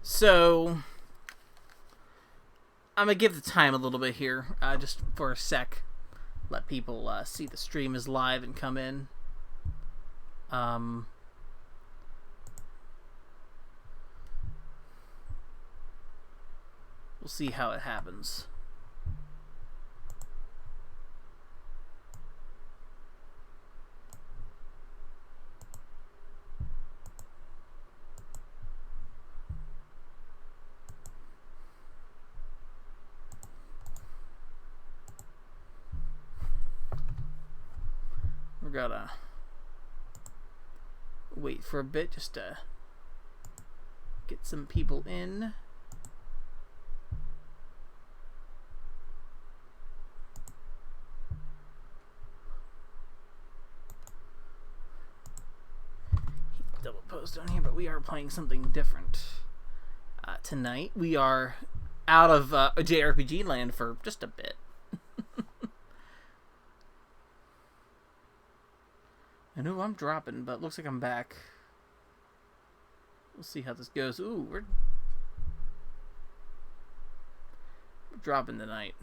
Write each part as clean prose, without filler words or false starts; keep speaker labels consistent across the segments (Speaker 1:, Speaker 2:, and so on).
Speaker 1: So, I'm going to give the time a little bit here, just for a sec. Let people see the stream is live and come in. We'll see how it happens. We're gonna wait for a bit just to get some people in. Double post on here, but we are playing something different tonight. We are out of JRPG land for just a bit. I know I'm dropping, but it looks like I'm back. We'll see how this goes. Ooh, we're dropping tonight.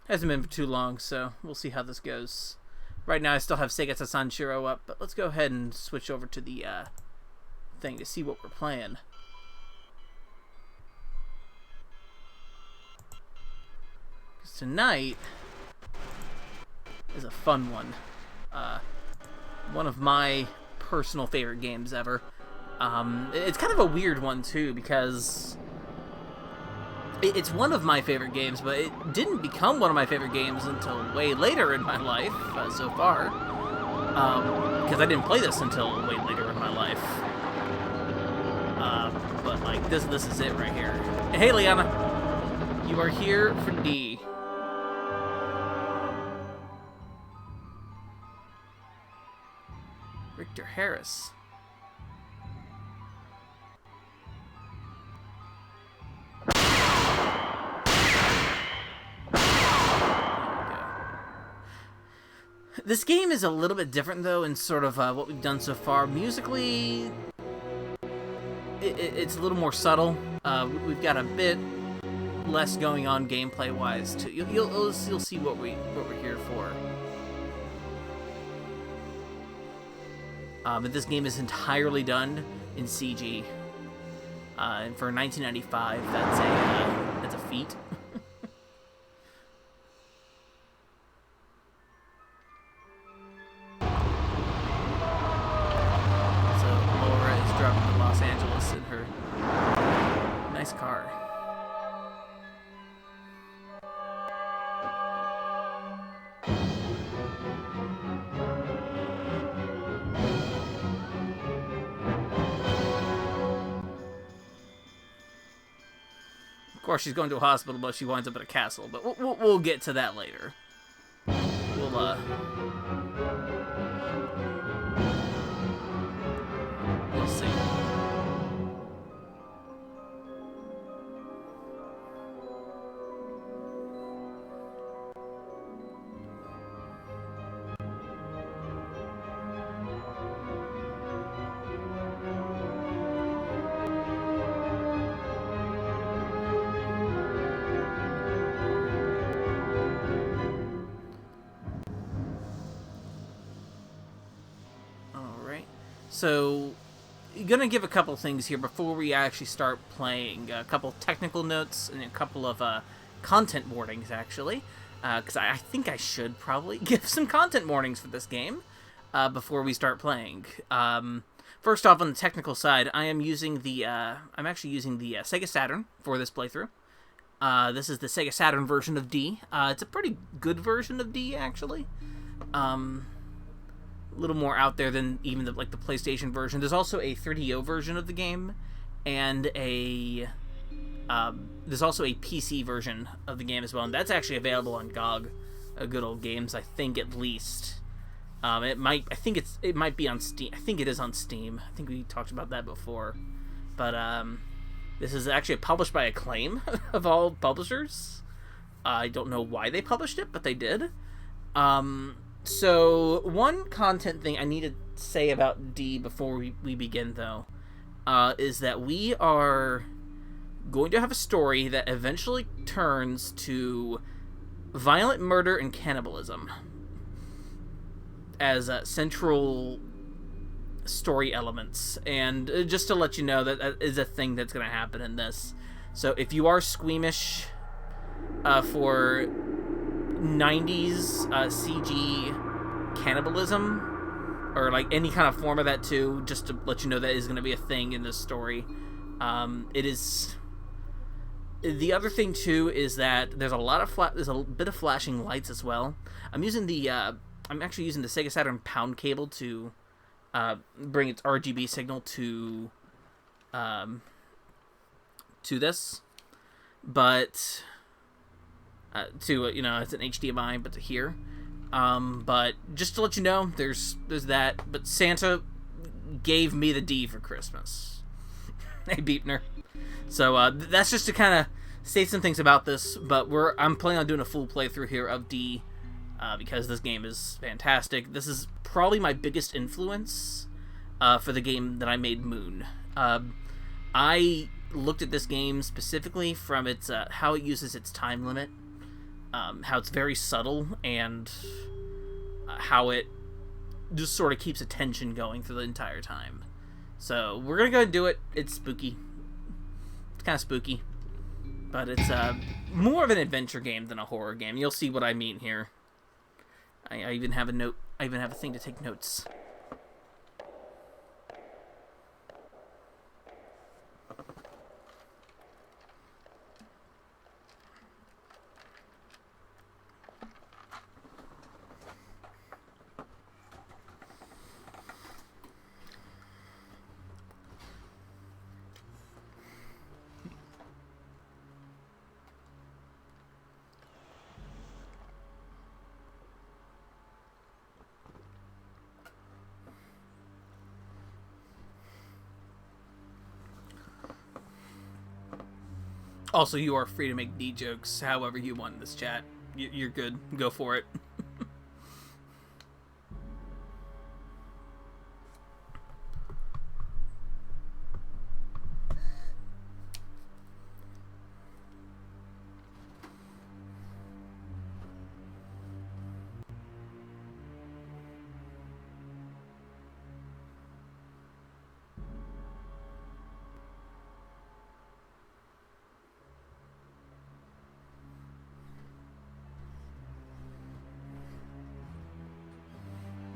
Speaker 1: Hasn't been for too long, so we'll see how this goes. Right now I still have Sega Saturn up, but let's go ahead and switch over to the thing to see what we're playing. Because tonight is a fun one. One of my personal favorite games ever. It's kind of a weird one too, because it's one of my favorite games, but it didn't become one of my favorite games until way later in my life, so far. Because I didn't play this until way later in my life. But like, this is it right here. Hey, Liana! You are here for D. Richter Harris. This game is a little bit different, though, in sort of what we've done so far. Musically, it's a little more subtle. We've got a bit less going on gameplay-wise, too. You'll see what we're here for. But this game is entirely done in CG. And for 1995, that's a feat. Car. Of course, she's going to a hospital, but she winds up at a castle. But we'll get to that later. We'll see. So, gonna give a couple things here before we actually start playing. A couple technical notes and a couple of content warnings, actually. Because I think I should probably give some content warnings for this game before we start playing. First off, on the technical side, I'm actually using the Sega Saturn for this playthrough. This is the Sega Saturn version of D. It's a pretty good version of D, actually. A little more out there than even the PlayStation version. There's also a 3DO version of the game, and there's also a PC version of the game as well, and that's actually available on GOG, Good Old Games, I think, at least. It might be on Steam. I think it is on Steam. I think we talked about that before. But this is actually published by Acclaim of all publishers. I don't know why they published it, but they did. So, one content thing I need to say about D before we begin, though, is that we are going to have a story that eventually turns to violent murder and cannibalism as central story elements. And just to let you know, that is a thing that's going to happen in this. So if you are squeamish for 90s CG cannibalism, or like any kind of form of that too, just to let you know that is going to be a thing in this story. It is. The other thing too is that there's there's a bit of flashing lights as well. I'm actually using the Sega Saturn pound cable to bring its RGB signal to this, but it's an HDMI, but to here. But just to let you know, there's that. But Santa gave me the D for Christmas. Hey, Beepner. So that's just to kind of say some things about this. But I'm planning on doing a full playthrough here of D because this game is fantastic. This is probably my biggest influence for the game that I made, Moon. I looked at this game specifically from its how it uses its time limit. How it's very subtle, and how it just sort of keeps attention going through the entire time. So we're gonna go and do it. It's spooky. It's kind of spooky, but it's more of an adventure game than a horror game. You'll see what I mean here. I even have a note. I even have a thing to take notes. Also, you are free to make D jokes however you want in this chat. You're good. Go for it.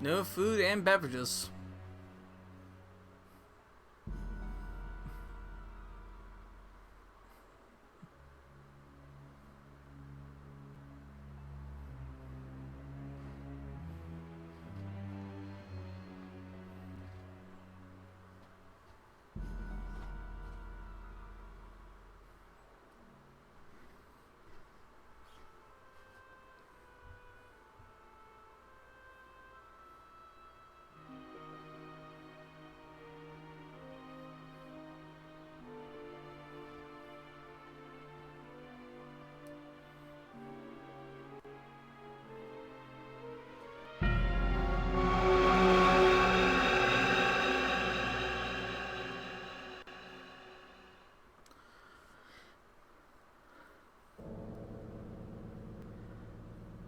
Speaker 1: No food and beverages.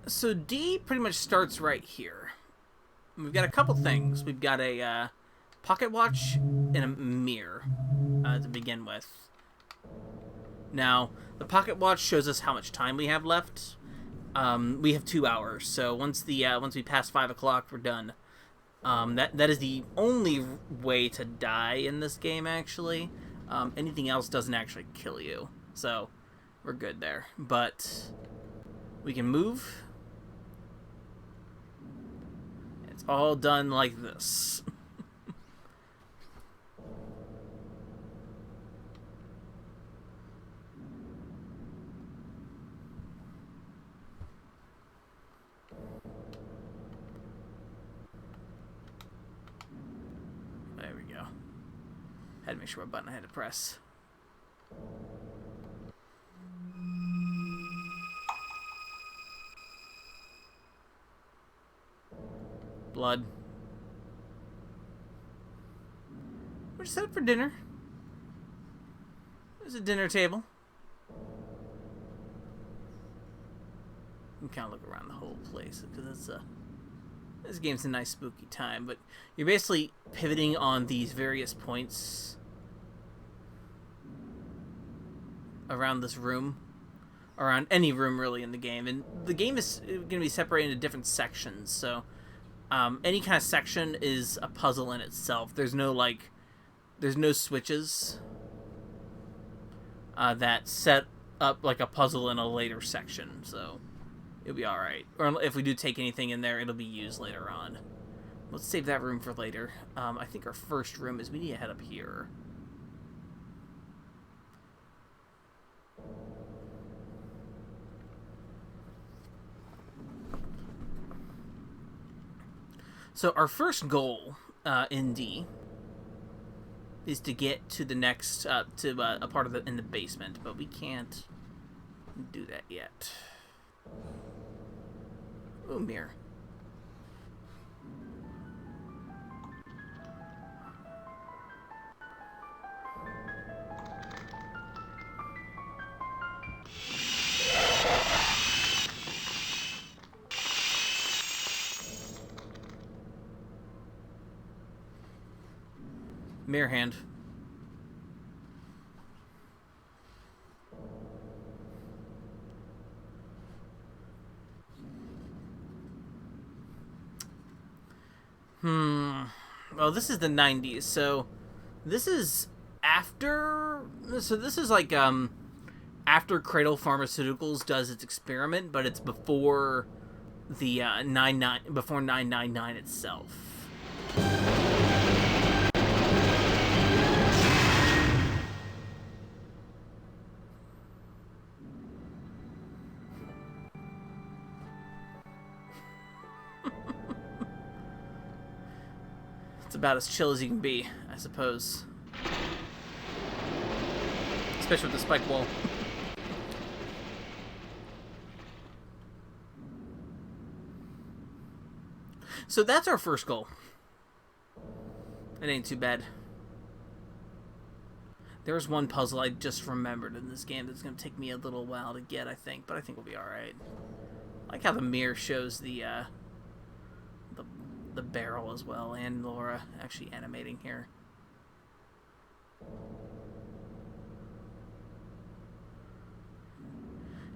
Speaker 1: So D pretty much starts right here. We've got a couple things. We've got a pocket watch and a mirror to begin with. Now, the pocket watch shows us how much time we have left. We have 2 hours, so once we pass 5 o'clock, we're done. That is the only way to die in this game, actually. Anything else doesn't actually kill you, so we're good there. But we can move. It's all done like this. There we go. Had to make sure what button I had to press. Blood. We're just out for dinner. There's a dinner table. You can kind of look around the whole place because this game's a nice spooky time. But you're basically pivoting on these various points around this room, around any room really in the game, and the game is going to be separated into different sections. So any kind of section is a puzzle in itself. There's no switches that set up like a puzzle in a later section, so it'll be alright. Or if we do take anything in there, it'll be used later on. Let's save that room for later. I think our first room is we need to head up here. So our first goal in D is to get to the next to a part of in the basement, but we can't do that yet. Oh, mirror. Mirror hand. Well, this is the 90s, so this is after... So this is like, after Cradle Pharmaceuticals does its experiment, but it's before the, before 999 itself. It's about as chill as you can be, I suppose. Especially with the spike wall. So that's our first goal. It ain't too bad. There's one puzzle I just remembered in this game that's going to take me a little while to get, I think. But I think we'll be alright. I like how the mirror shows the barrel as well, and Laura actually animating here.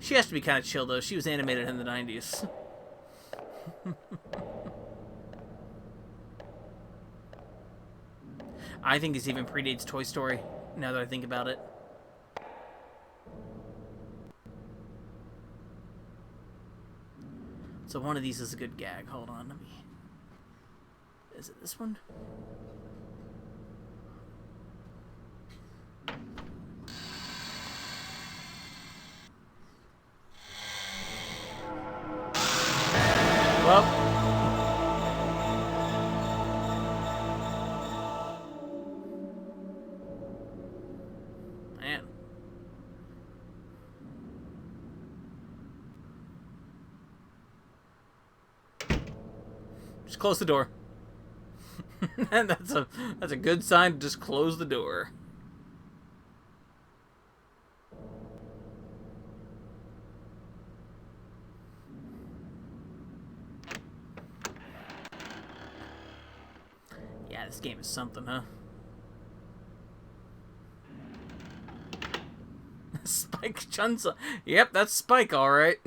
Speaker 1: She has to be kind of chill, though. She was animated in the 90s. I think this even predates Toy Story, now that I think about it. So one of these is a good gag. Hold on, let me... Is it this one? Well. Man. Just close the door. And that's a good sign to just close the door. Yeah, this game is something, huh? Spike Chunsa. Yep, that's Spike, alright.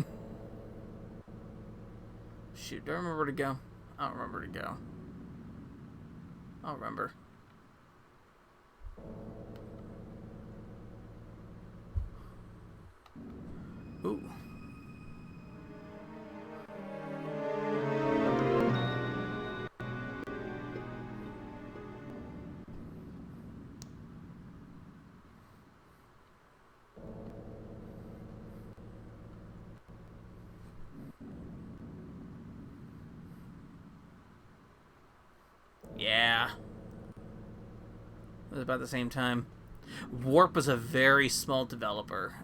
Speaker 1: Shoot, do I remember where to go? I don't remember where to go. I'll remember. Ooh. Yeah. It was about the same time. Warp was a very small developer.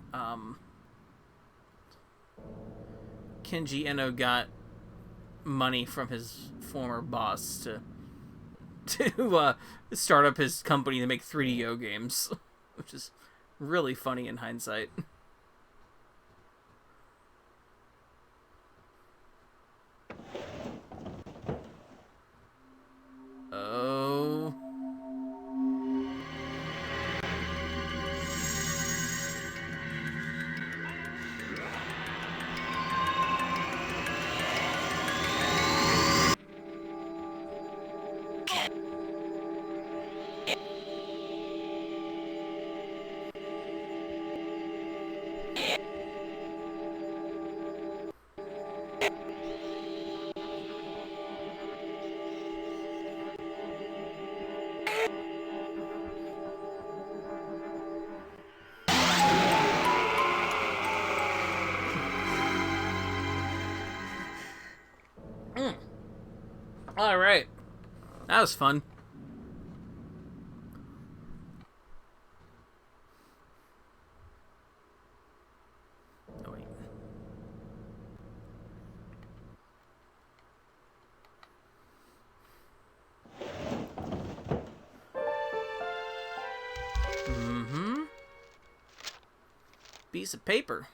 Speaker 1: Kenji Eno got money from his former boss to start up his company to make 3DO games, which is Really funny in hindsight. Oh. All right. That was fun. Oh, wait. Mm-hmm. Piece of paper.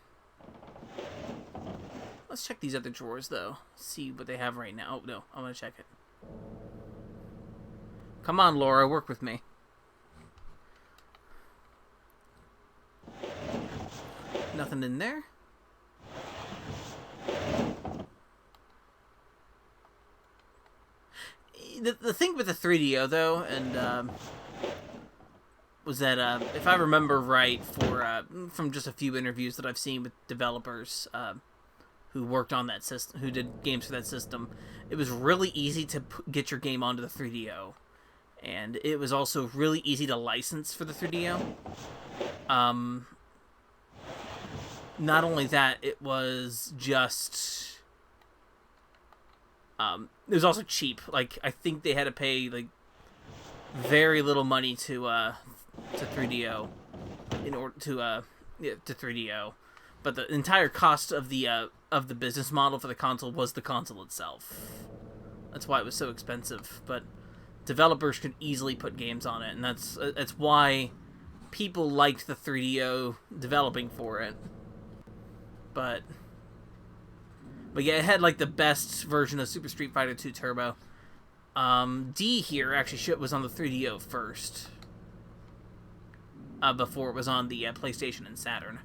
Speaker 1: Let's check these other drawers, though. See what they have right now. Oh, no. I want to check it. Come on, Laura. Work with me. Nothing in there. The thing with the 3DO, though, and was that if I remember right, from just a few interviews that I've seen with developers who worked on that system, who did games for that system, it was really easy to get your game onto the 3DO, and it was also really easy to license for the 3DO. Not only that, it was just it was also cheap. Like, I think they had to pay like very little money to 3DO in order to 3DO, but the entire cost of the business model for the console was the console itself. That's why it was so expensive. But developers could easily put games on it, and that's why people liked the 3DO developing for it. But yeah, it had like the best version of Super Street Fighter 2 Turbo. D here actually was on the 3DO first, before it was on the PlayStation and Saturn.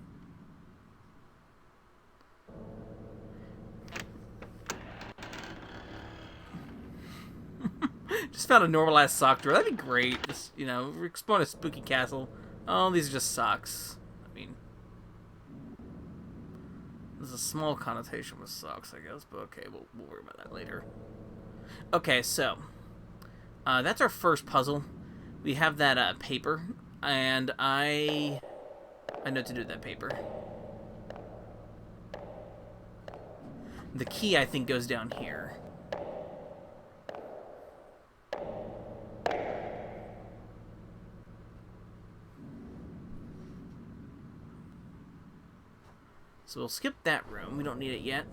Speaker 1: Just found a normal ass sock drawer. That'd be great. Just, we're exploring a spooky castle. Oh, these are just socks. I mean, there's a small connotation with socks, I guess, but okay, we'll worry about that later. Okay, so that's our first puzzle. We have that paper, and I know what to do with that paper. The key, I think, goes down here. So we'll skip that room. We don't need it yet.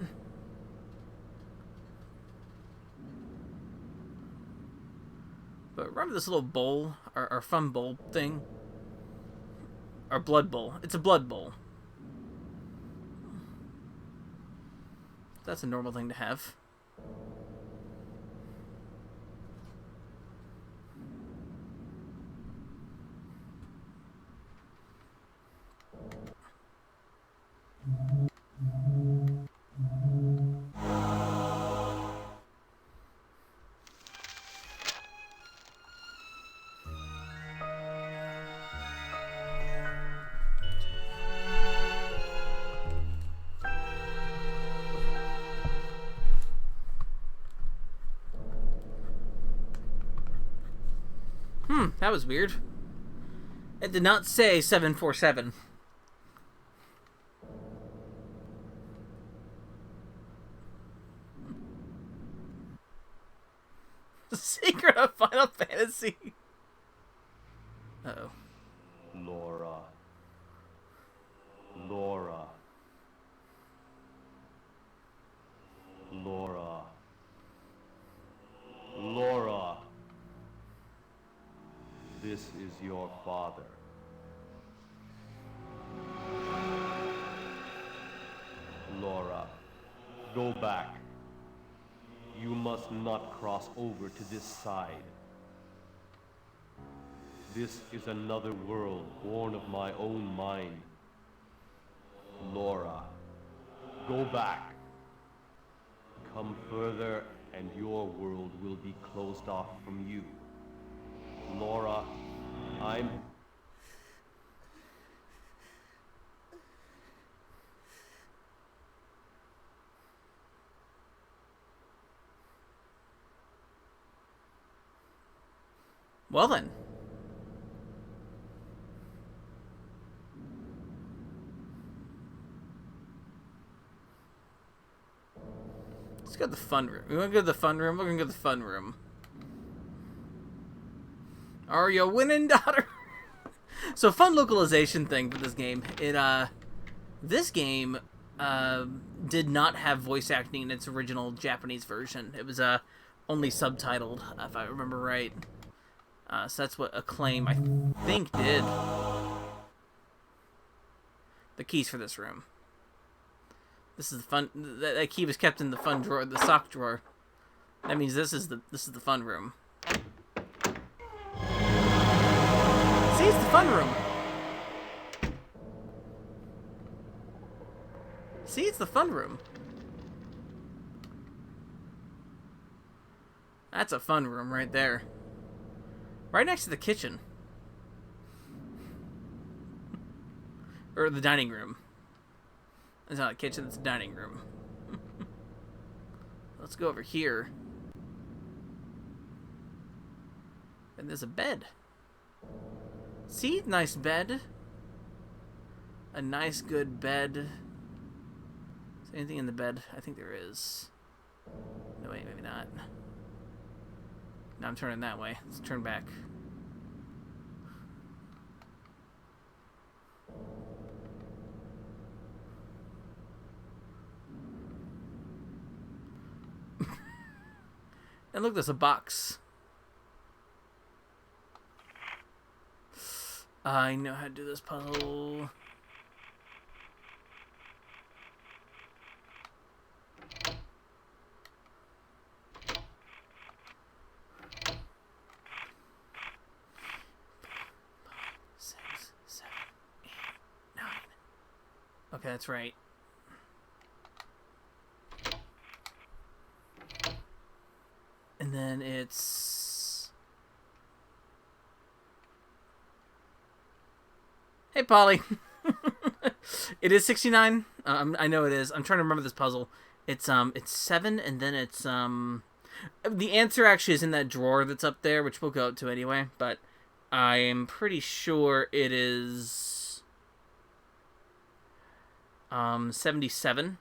Speaker 1: But remember this little bowl? Our fun bowl thing? Our blood bowl. It's a blood bowl. That's a normal thing to have. That was weird. It did not say 747. The Secret of Final Fantasy. Uh-oh.
Speaker 2: Laura. Laura. Laura. Laura. This is your father. Go back. You must not cross over to this side. This is another world born of my own mind. Laura, go back. Come further and your world will be closed off from you. Laura, I'm...
Speaker 1: Well then. Let's go to the fun room. We want to go to the fun room? We're going to go to the fun room. Are you winning, daughter? So, fun localization thing for this game. This game did not have voice acting in its original Japanese version. It was only subtitled, if I remember right. So that's what Acclaim, I think, did. The keys for this room. This is the fun. That key was kept in the fun drawer, the sock drawer. That means this is the fun room. See, it's the fun room. See, it's the fun room. That's a fun room right there. Right next to the kitchen. Or the dining room. It's not a kitchen, it's a dining room. Let's go over here. And there's a bed. See? Nice bed. A nice, good bed. Is there anything in the bed? I think there is. No, wait, maybe not. Now I'm turning that way. Let's turn back. And look, there's a box. I know how to do this puzzle. Okay, that's right. And then it's... Hey, Polly. It is 69. I know it is. I'm trying to remember this puzzle. It's 7, and then it's the answer actually is in that drawer that's up there, which we'll go up to anyway. But I am pretty sure it is 77.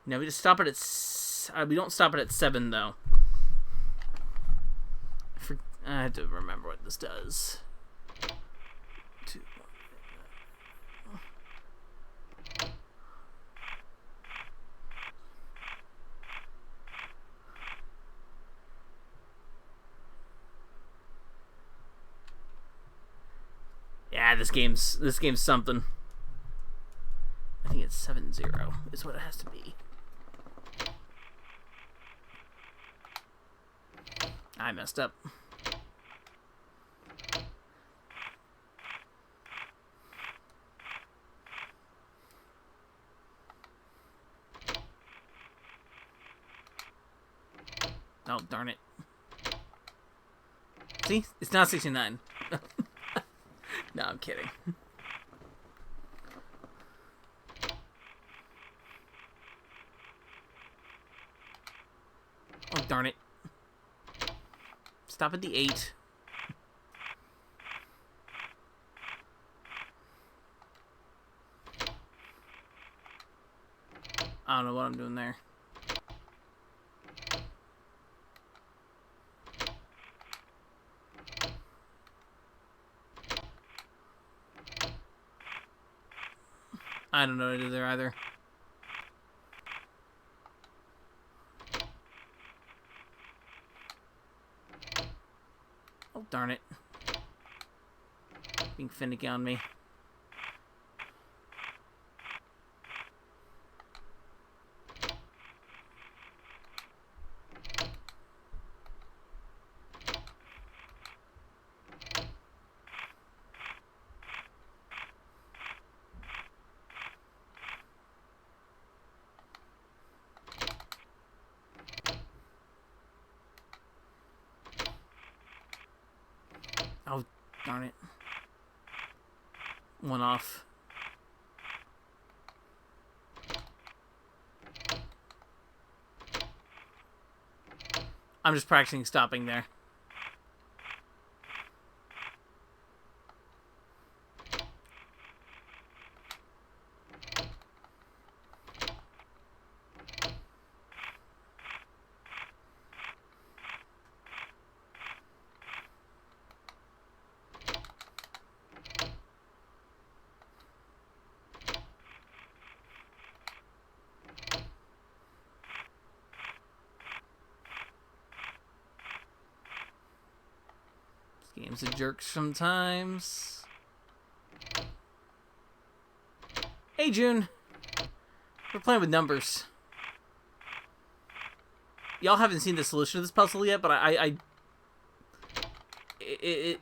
Speaker 1: No, we just stop it at we don't stop it at 7 though. I have to remember what this does. 2. Yeah, this game's something. I think it's 7-0 is what it has to be. I messed up. Oh, darn it. See? It's not 69. No, I'm kidding. Oh, darn it. Stop at the 8. I don't know what I'm doing there. I don't know what to do there either. Oh, darn it. Being finicky on me. Darn it. One off. I'm just practicing stopping there. Game's a jerk sometimes. Hey, June. We're playing with numbers. Y'all haven't seen the solution to this puzzle yet, but it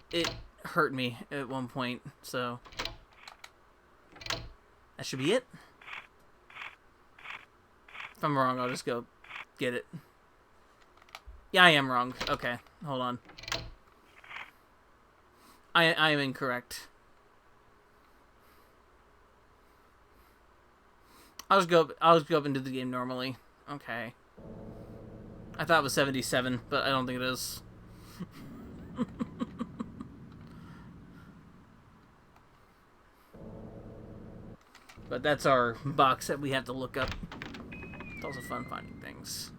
Speaker 1: hurt me at one point, so that should be it. If I'm wrong, I'll just go get it. Yeah, I am wrong. Okay, hold on. I am incorrect. I'll just go up into the game normally. Okay. I thought it was 77, but I don't think it is. But that's our box that we have to look up. It's also fun finding things.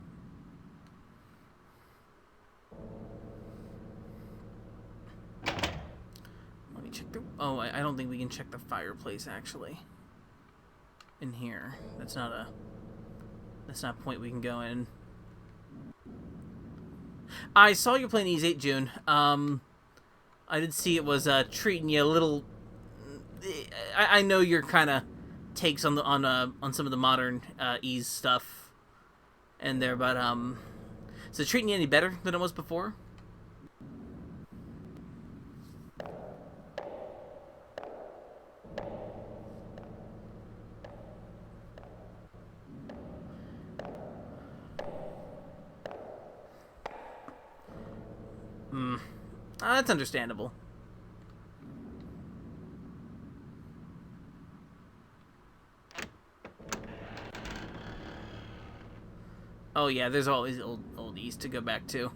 Speaker 1: Let me check the... Oh, I don't think we can check the fireplace, actually. In here. That's not a point we can go in. I saw you playing Ys 8, June. I did see it was treating you a little... I know your kind of takes on some of the modern Ys stuff in there, but is it treating you any better than it was before? That's understandable. Oh yeah, there's always old Ys to go back to.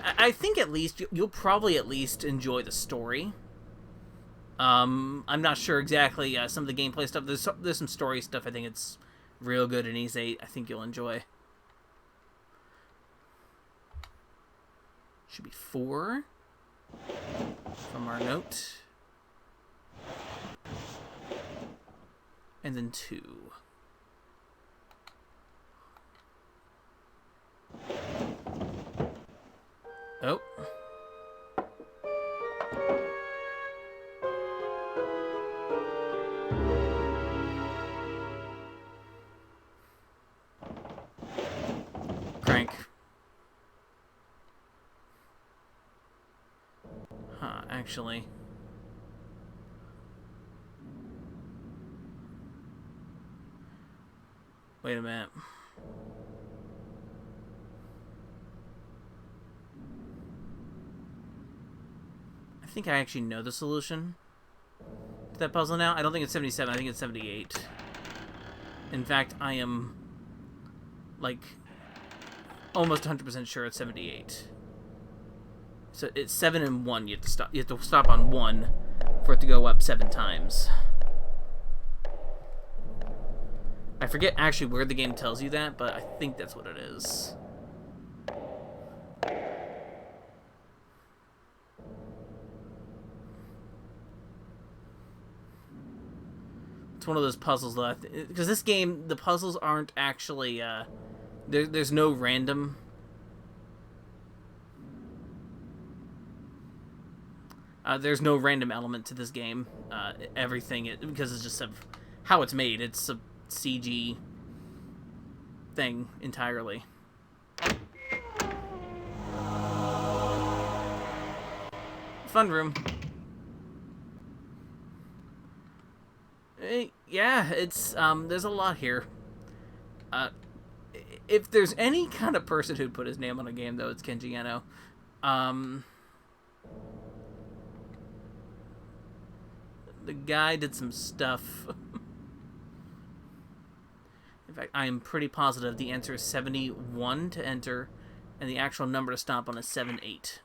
Speaker 1: I think at least you'll probably at least enjoy the story. I'm not sure exactly some of the gameplay stuff. There's some story stuff I think it's real good in Ys 8. I think you'll enjoy. Should be 4 from our note. And then 2. Oh. Crank. Actually. Wait a minute. I think I actually know the solution to that puzzle now. I don't think it's 77. I think it's 78. In fact, I am like almost 100% sure it's 78. So it's 7 and 1. You have to stop. You have to stop on 1 for it to go up 7 times. I forget actually where the game tells you that, but I think that's what it is. It's one of those puzzles though, because this game, the puzzles aren't actually there's no random. There's no random element to this game. Everything, because it's just how it's made. It's a CG thing entirely. Fun room. Yeah, it's there's a lot here. If there's any kind of person who'd put his name on a game, though, it's Kenji Eno. The guy did some stuff. In fact, I am pretty positive the answer is 71 to enter, and the actual number to stomp on is 78.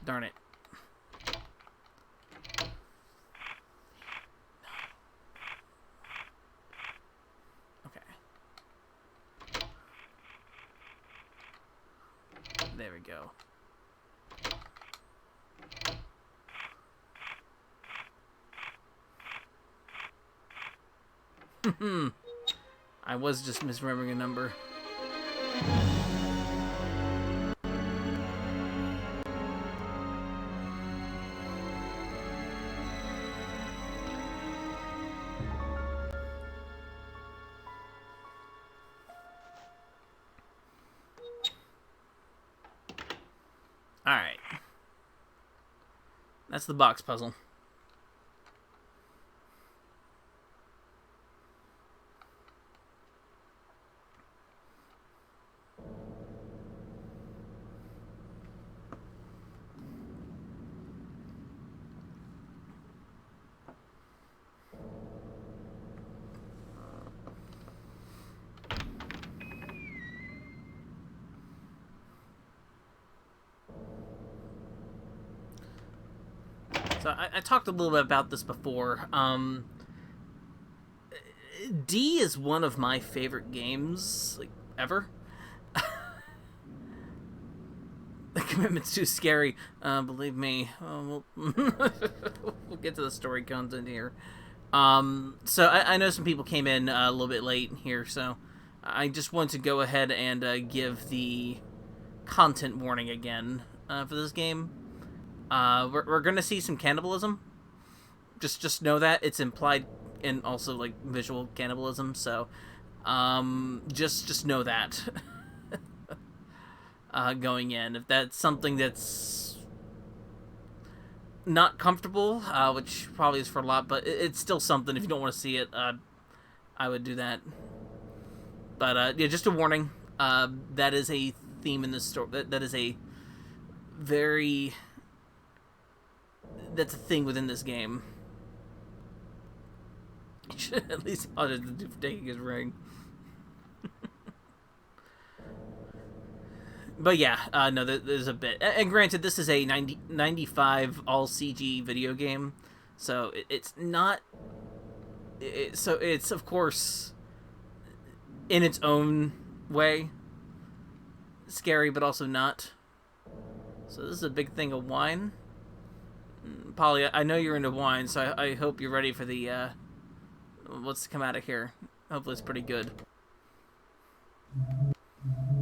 Speaker 1: Darn it. Okay. There we go. I was just misremembering a number. Alright. That's the box puzzle. So I talked a little bit about this before. D is one of my favorite games, like, ever. The commitment's too scary. Believe me. We'll get to the story content here. So I know some people came in a little bit late here, so I just want to go ahead and give the content warning again for this game. We're gonna see some cannibalism. Just know that it's implied, and also like visual cannibalism. So, just know that going in. If that's something that's not comfortable, which probably is for a lot, but it's still something. If you don't want to see it, I would do that. But yeah, just a warning. That is a theme in this story. That is a very. That's a thing within this game. At least other than taking his ring. But yeah, no, there's a bit. And granted, this is a 95 all CG video game, so it's not. So it's of course in its own way scary, but also not. So this is a big thing of wine. Polly, I know you're into wine, so I hope you're ready for the, what's to come out of here. Hopefully it's pretty good.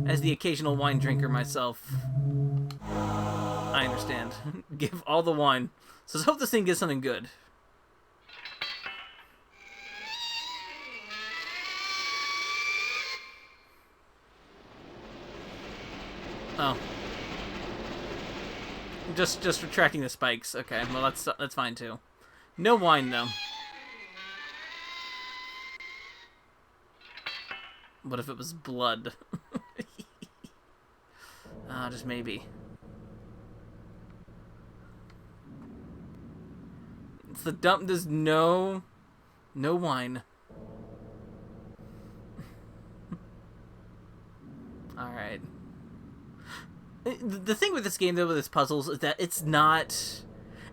Speaker 1: As the occasional wine drinker myself, I understand. Give all the wine. So let's hope this thing gets something good. Oh. Just retracting the spikes. Okay, well that's fine too. No wine though. What if it was blood? Just maybe. It's the dump. There's no wine. All right. The thing with this game, though, with its puzzles, is that it's not...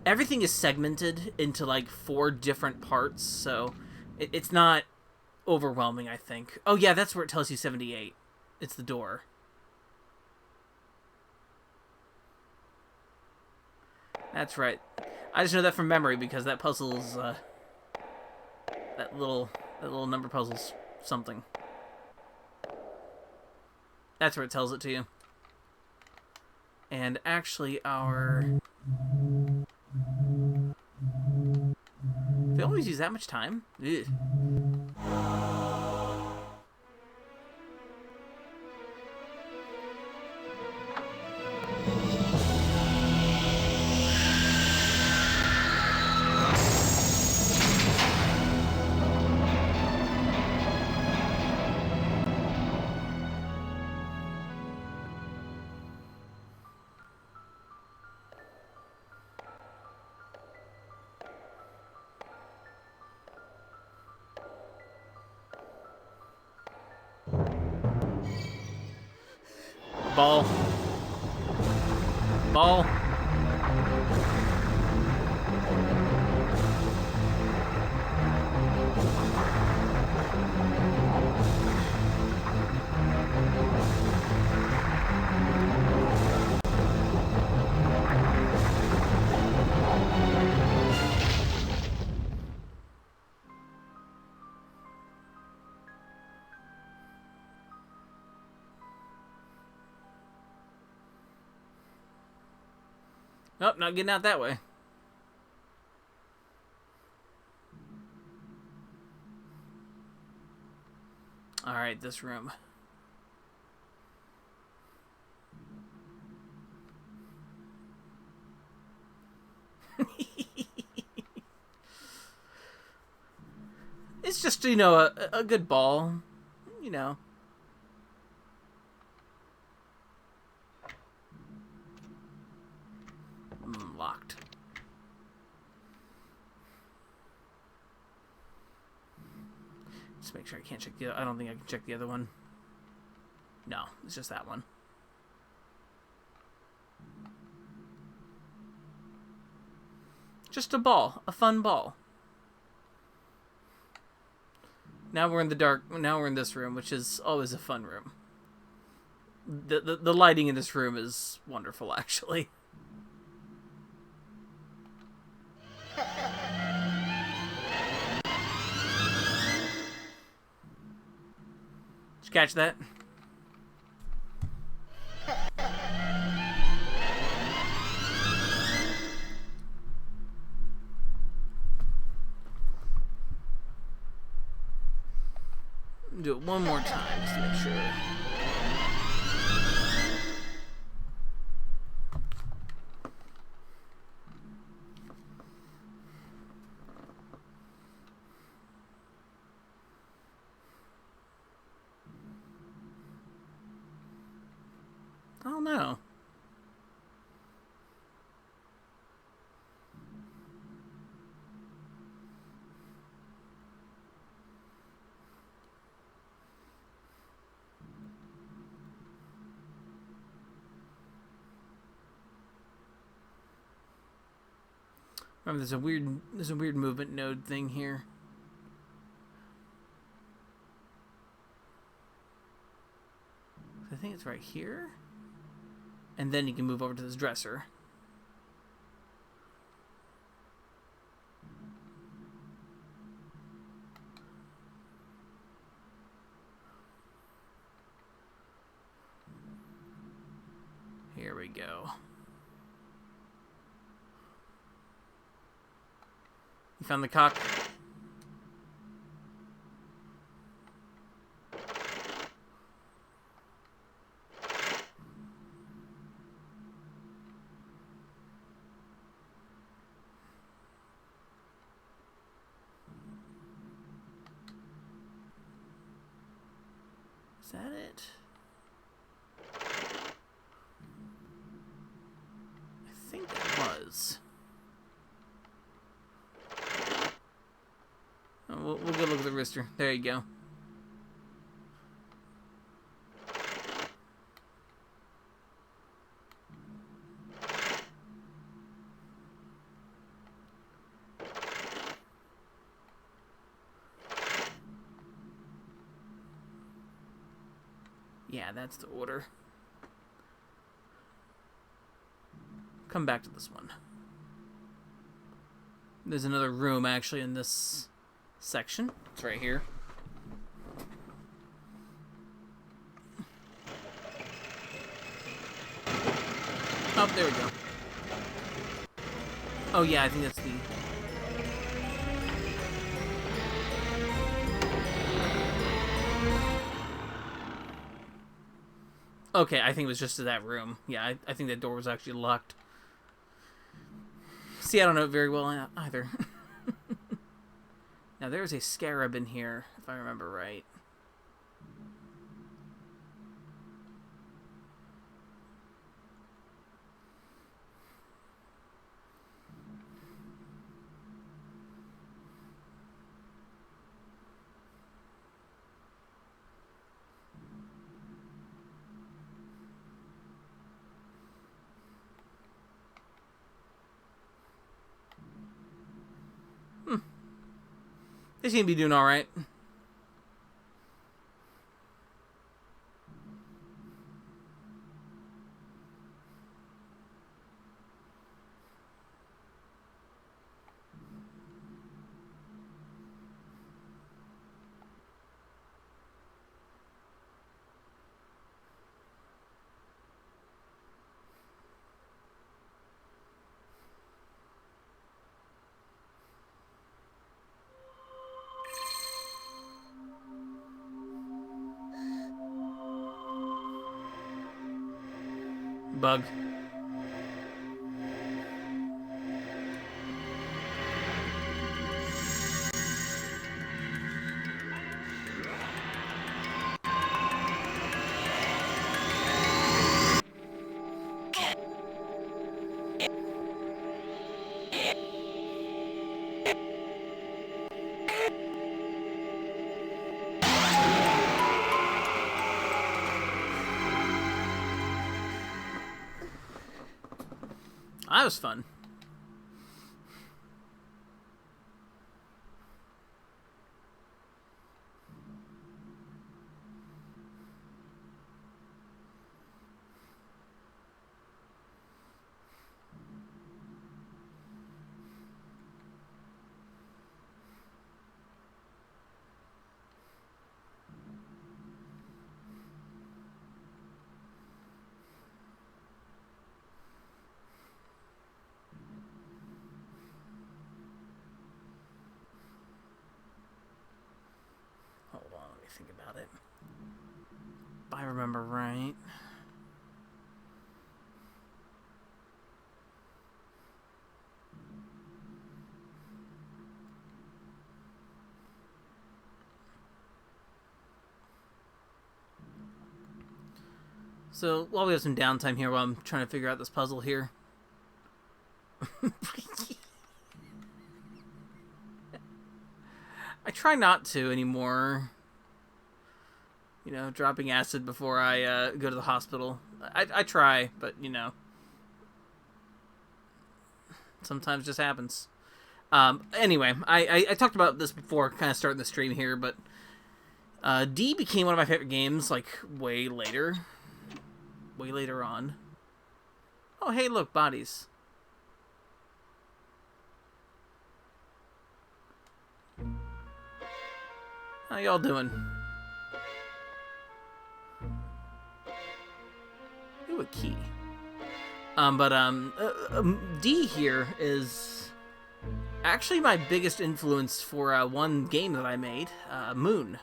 Speaker 1: Everything is segmented into, like, 4 different parts, so it's not overwhelming, I think. Oh, yeah, that's where it tells you 78. It's the door. That's right. I just know that from memory, because that puzzle's, that little number puzzle's something. That's where it tells it to you. And actually, our... They always use that much time? Ugh. Ball. Ball. Nope, not getting out that way. Alright, this room. It's just, you know, a good ball. You know. Locked. Just make sure I can't check the... I don't think I can check the other one. No, it's just that one. Just a ball. A fun ball. Now we're in the dark. Now we're in this room, which is always a fun room. The lighting in this room is wonderful, actually. Did you catch that? Do it one more time just to make sure. I don't know. Remember, there's a weird movement node thing here. I think it's right here. And then you can move over to this dresser. Here we go. You found the cock? Is that it? I think it was. Oh, we'll go look at the wrister. There you go. Yeah, that's the order. Come back to this one. There's another room actually in this section. It's right here. Oh, there we go. Oh yeah, I think that's the... Okay, I think it was just to that room. Yeah, I think that door was actually locked. See, I don't know it very well either. Now, there's a scarab in here, if I remember right. They seem to be doing all right. Bug. That was fun. Hold on, let me think about it. If I remember right. So, while we have some downtime here, while I'm trying to figure out this puzzle here. I try not to anymore. You know, dropping acid before I go to the hospital. I try, but, you know. Sometimes just happens. Anyway, I talked about this before, kind of starting the stream here, but D became one of my favorite games, like, way later. Way later on. Oh, hey, look, bodies. How y'all doing? Ooh, a key. D here is actually my biggest influence for one game that I made, Moon.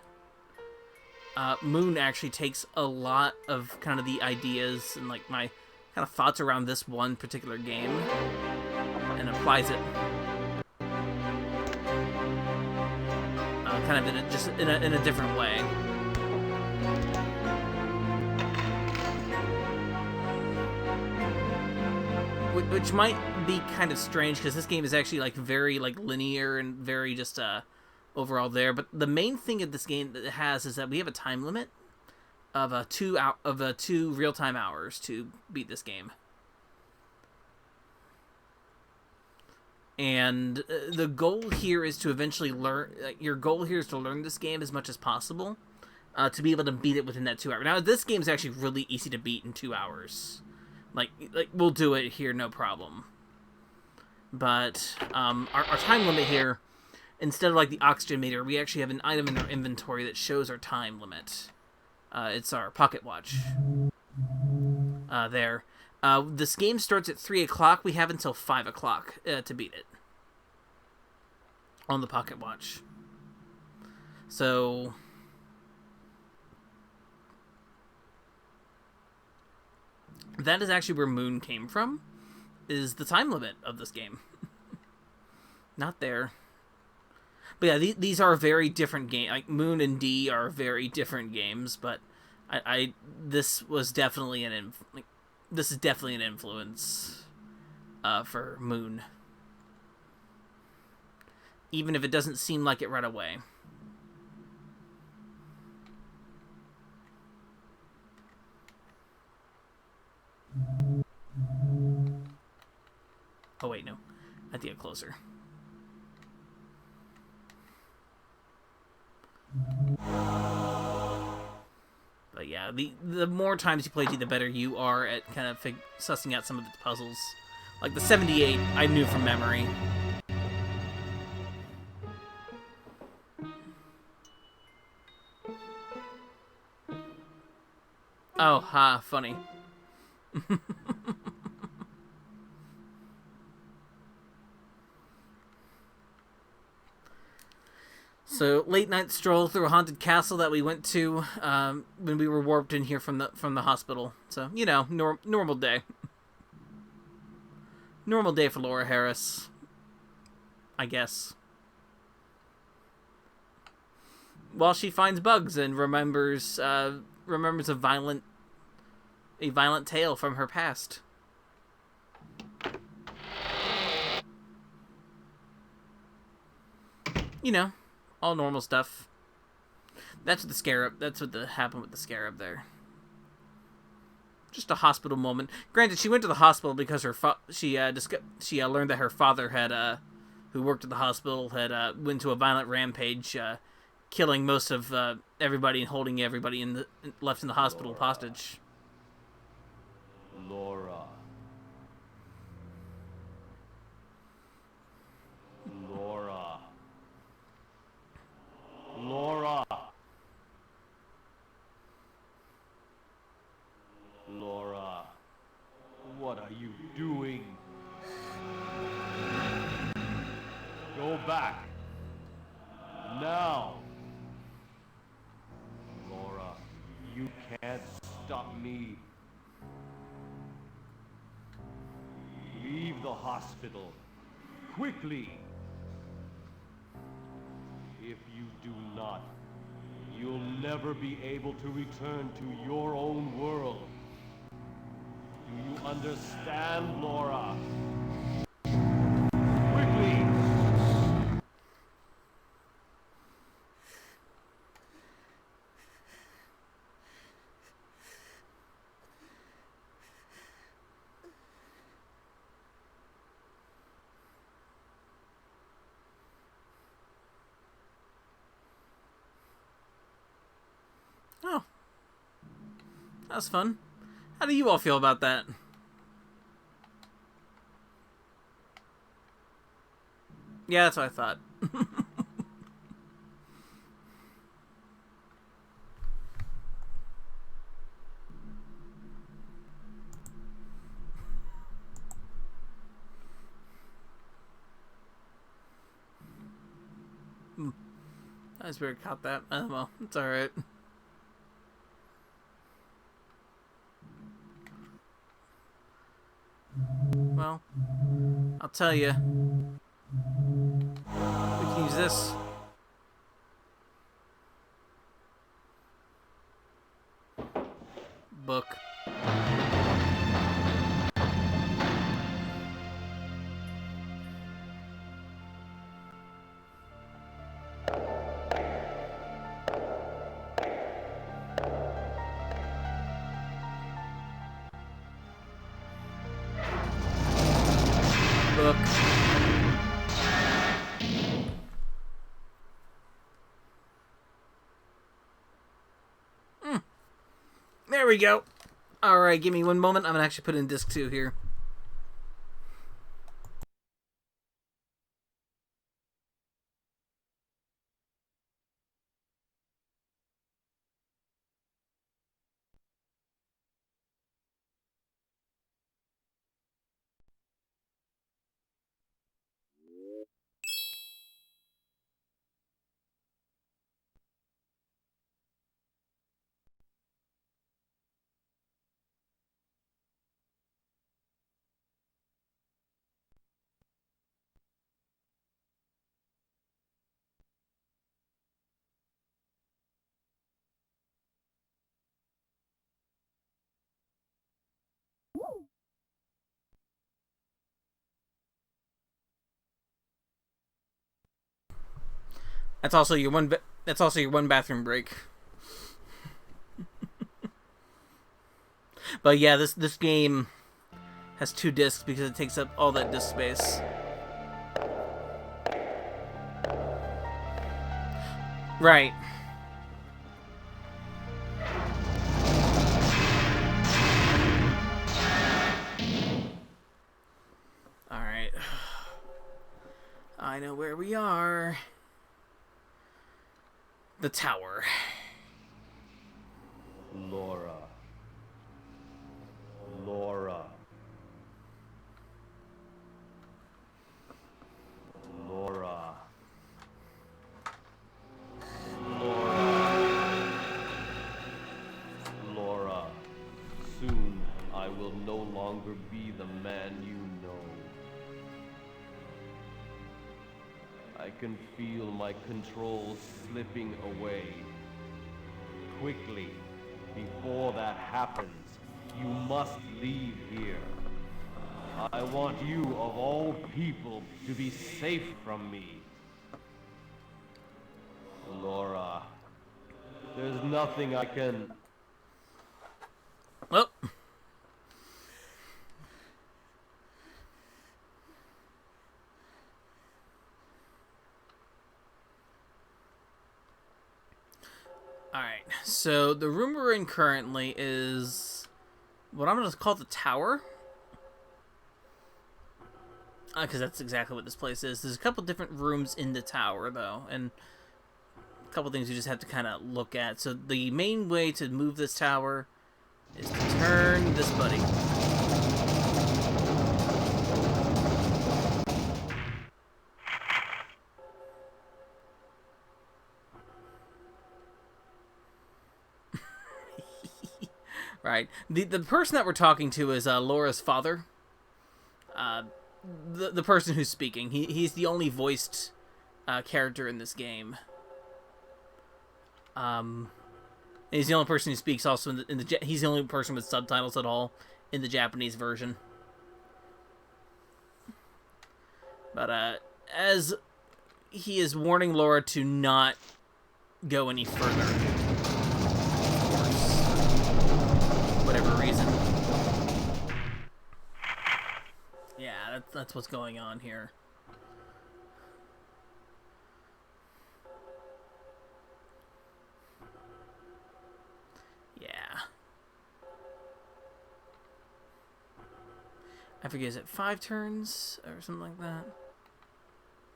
Speaker 1: Moon actually takes a lot of kind of the ideas and like my kind of thoughts around this one particular game and applies it kind of in a different way. Which might be kind of strange because this game is actually like very like linear and very just overall there. But the main thing of this game that it has is that we have a time limit of 2 real-time hours to beat this game. And the goal here is to eventually learn. Your goal here is to learn this game as much as possible to be able to beat it within that 2 hours. Now, this game is actually really easy to beat in 2 hours. Like we'll do it here, no problem. But our time limit here, instead of like the oxygen meter, we actually have an item in our inventory that shows our time limit. It's our pocket watch. There. This game starts at 3 o'clock. We have until 5 o'clock to beat it. On the pocket watch. So... that is actually where Moon came from, is the time limit of this game. Not there. But yeah, these are very different games. Like, Moon and D are very different games, but this was definitely this is definitely an influence for Moon. Even if it doesn't seem like it right away. Oh wait, no. I have to get closer. But yeah, the more times you play D, the better you are at kind of sussing out some of its puzzles. Like the 78, I knew from memory. Oh, ha, funny. So, late night stroll through a haunted castle that we went to when we were warped in here from the hospital. So, you know, normal day. Normal day for Laura Harris, I guess. While she finds bugs and remembers a violent tale from her past. You know, all normal stuff. That's what happened with the scarab there. Just a hospital moment. Granted, she went to the hospital because she learned that her father had who worked at the hospital had went to a violent rampage, killing most of everybody and holding everybody left in the hospital hostage.
Speaker 2: Laura. Laura. Laura. Laura. What are you doing? Go back. Now. Laura, you can't stop me. Leave the hospital. Quickly. If you do not, you'll never be able to return to your own world. Do you understand, Laura? Quickly!
Speaker 1: Oh. That was fun. How do you all feel about that? Yeah, that's what I thought. I was weird caught that. Oh well, it's alright. Well, I'll tell you. We can use this. Book. Book. There we go. Alright, give me one moment. I'm going to actually put in disc 2 here. That's also your one. That's also your one bathroom break. But yeah, this game has 2 discs because it takes up all that disk space. Right. I know where we are. The tower.
Speaker 2: Laura. Laura. Laura. Laura. Laura. Soon I will no longer be the man you know. I can feel my control slipping away. Quickly, before that happens, you must leave here. I want you, of all people, to be safe from me. Laura, there's nothing I can...
Speaker 1: Well. Alright, so the room we're in currently is what I'm going to call the tower. Because that's exactly what this place is. There's a couple different rooms in the tower, though, and a couple things you just have to kind of look at. So the main way to move this tower is to turn this buddy. Right. The person that we're talking to is Laura's father. The person who's speaking. He's the only voiced character in this game. He's the only person who speaks also he's the only person with subtitles at all in the Japanese version. But as he is warning Laura to not go any further. Whatever reason. Yeah, that's what's going on here. Yeah. I forget, is it 5 turns or something like that?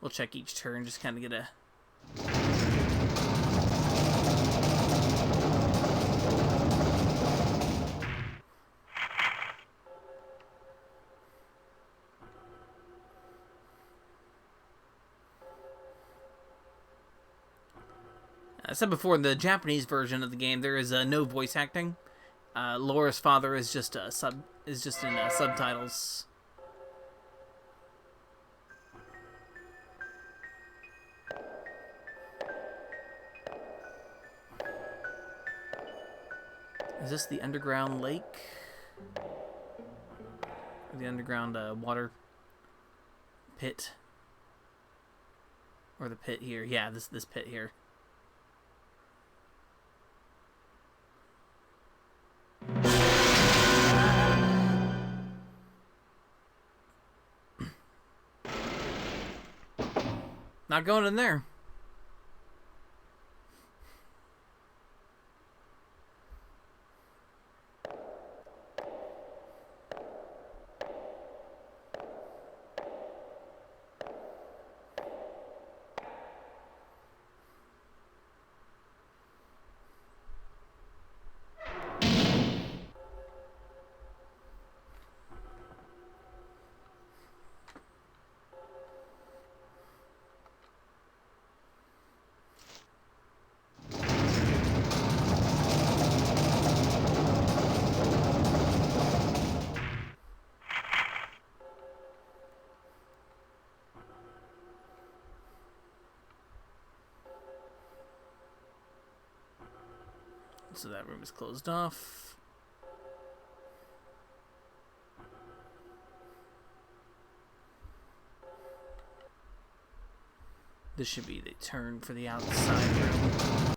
Speaker 1: We'll check each turn, just kind of get a... I said before, in the Japanese version of the game, there is no voice acting. Laura's father is just in subtitles. Is this the underground lake? Or the underground water pit? Or the pit here? Yeah, this pit here. Not going in there. So that room is closed off. This should be the turn for the outside room.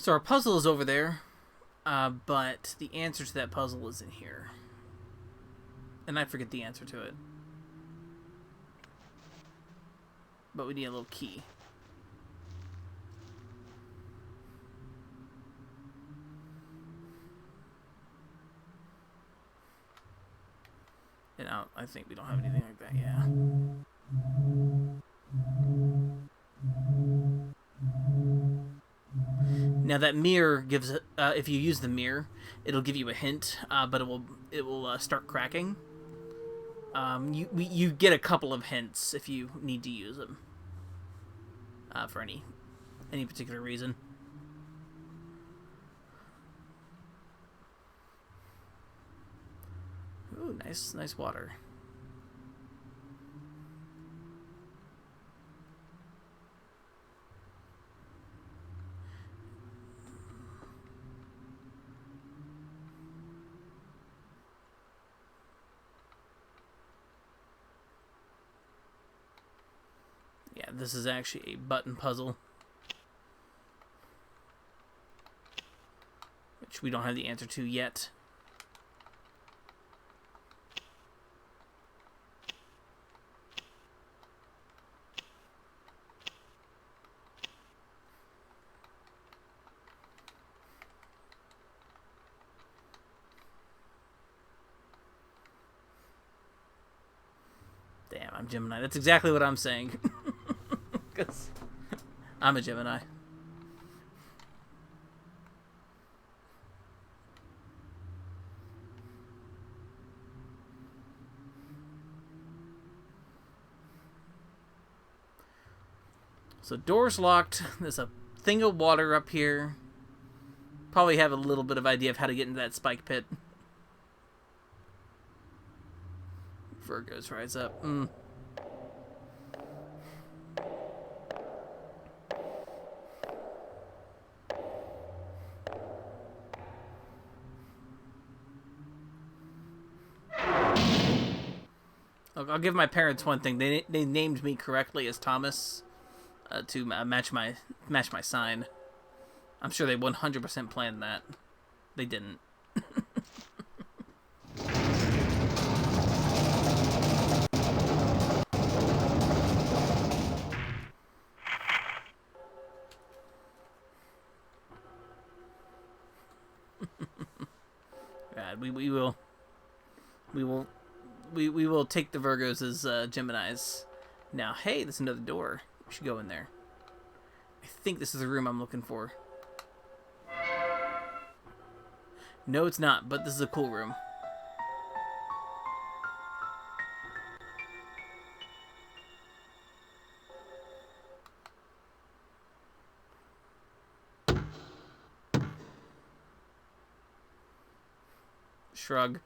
Speaker 1: So our puzzle is over there, but the answer to that puzzle is in here. And I forget the answer to it. But we need a little key. And I think we don't have anything like that, yeah. Now that mirror gives, if you use the mirror, it'll give you a hint, but it will start cracking. You get a couple of hints if you need to use them, for any particular reason. Ooh, nice water. Yeah, this is actually a button puzzle, which we don't have the answer to yet. Damn, I'm Gemini. That's exactly what I'm saying. Because I'm a Gemini. So door's locked. There's a thing of water up here. Probably have a little bit of idea of how to get into that spike pit. Virgos rise up. I'll give my parents one thing. They named me correctly as Thomas to match my sign. I'm sure they 100% planned that. They didn't. God, we will take the Virgos as Geminis. Now, hey, there's another door. We should go in there. I think this is the room I'm looking for. No, it's not, but this is a cool room. Shrug.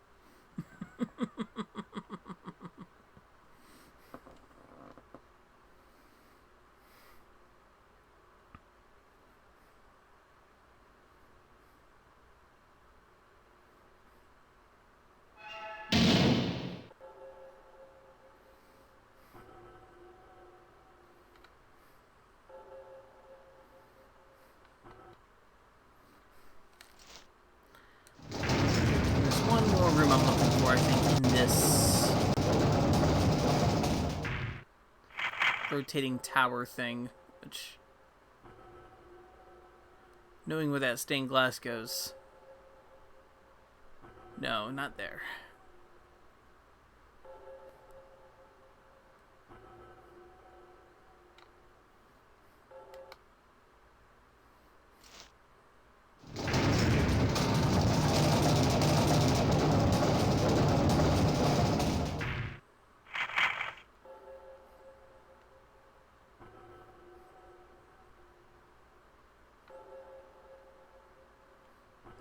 Speaker 1: Room I'm looking for, I think, in this rotating tower thing, which, knowing where that stained glass goes, no, not there.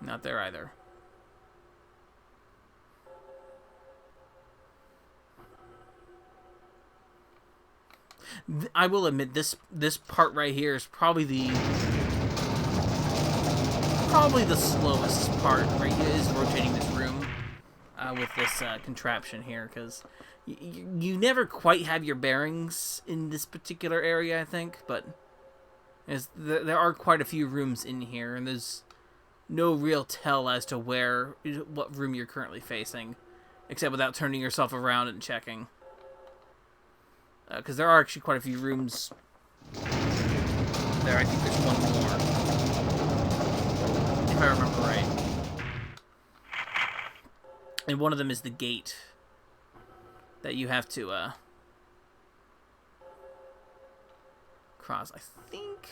Speaker 1: Not there either. I will admit this part right here is probably the slowest part right here, is rotating this room with this contraption here, because you never quite have your bearings in this particular area, I think, but There are quite a few rooms in here, and there's no real tell as to what room you're currently facing, except without turning yourself around and checking. Because there are actually quite a few rooms there. I think there's one more, if I remember right. And one of them is the gate that you have to cross. I think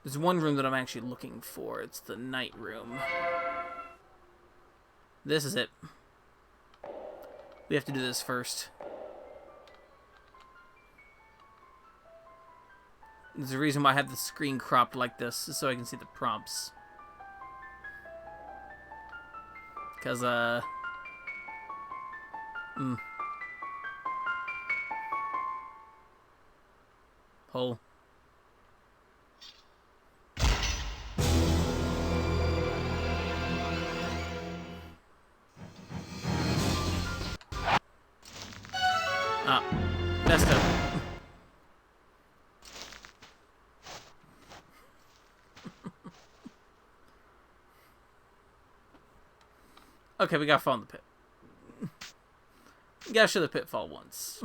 Speaker 1: there's one room that I'm actually looking for. It's the night room. This is it. We have to do this first. There's a reason why I have the screen cropped like this, is so I can see the prompts. Because, Hole. Ah, messed up. Okay, we gotta fall in the pit. You gotta show the pitfall once.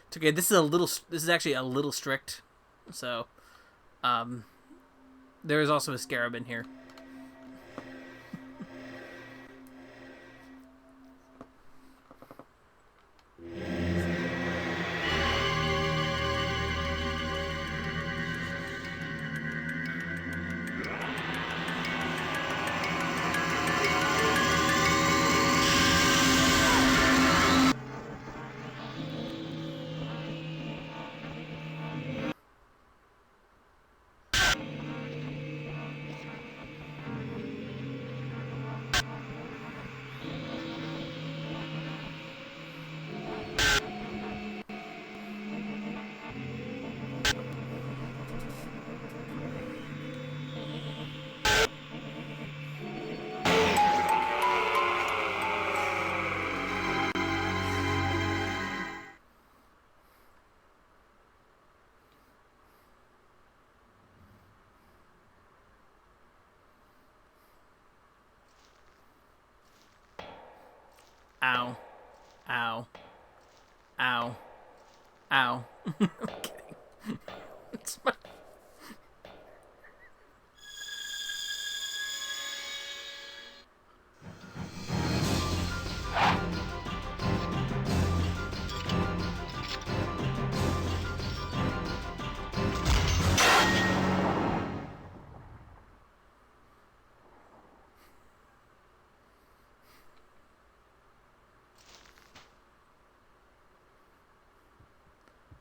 Speaker 1: It's okay. This is actually a little strict. So, there is also a scarab in here. Ow. Ow. Ow. Ow. I'm kidding. It's my...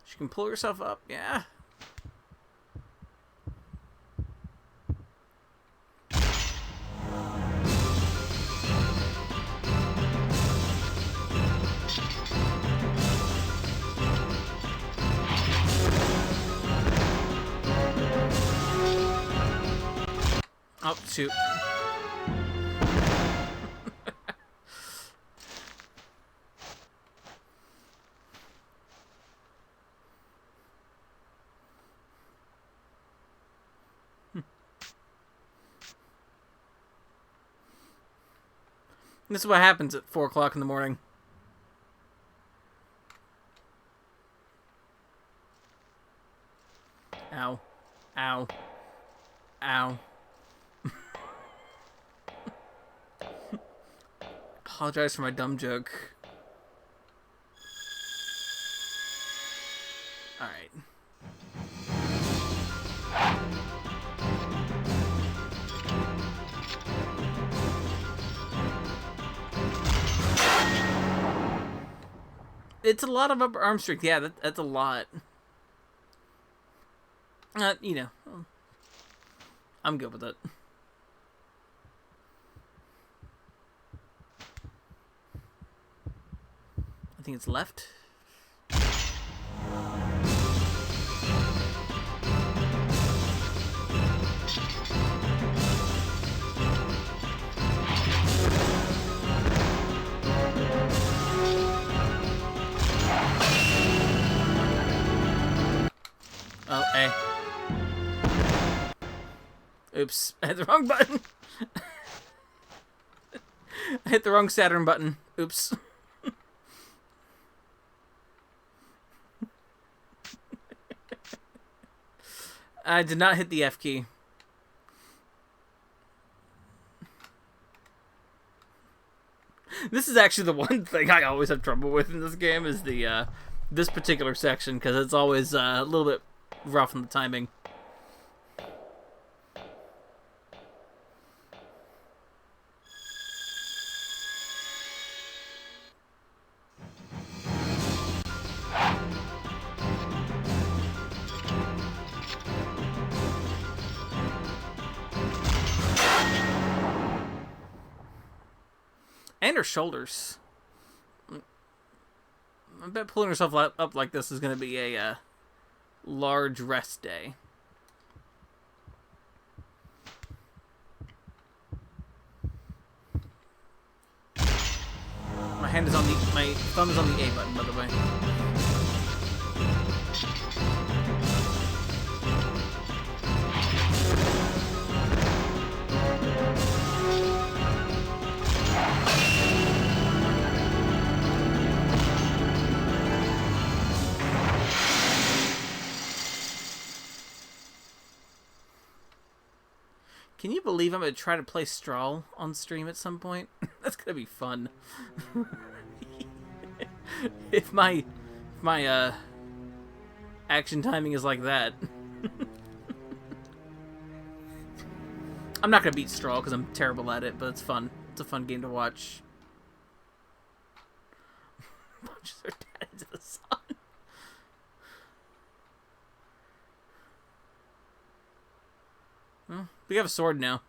Speaker 1: She can pull herself up, yeah. Oh, shoot. This is what happens at 4 o'clock in the morning. Ow. Ow. Ow. Apologize for my dumb joke. Alright. It's a lot of upper arm strength. Yeah, that's a lot. You know, I'm good with it. I think it's left. Hey. Oops, I hit the wrong button. I hit the wrong Saturn button. Oops. I did not hit the F key. This is actually the one thing I always have trouble with in this game is the this particular section, because it's always a little bit rough in the timing. And her shoulders. I bet pulling herself up like this is going to be a large rest day. My thumb is on the A button, by the way. Can you believe I'm going to try to play Strawl on stream at some point? That's going to be fun. if my action timing is like that. I'm not going to beat Strawl because I'm terrible at it, but it's fun. It's a fun game to watch. Punches her dad into the sun. Well, we have a sword now.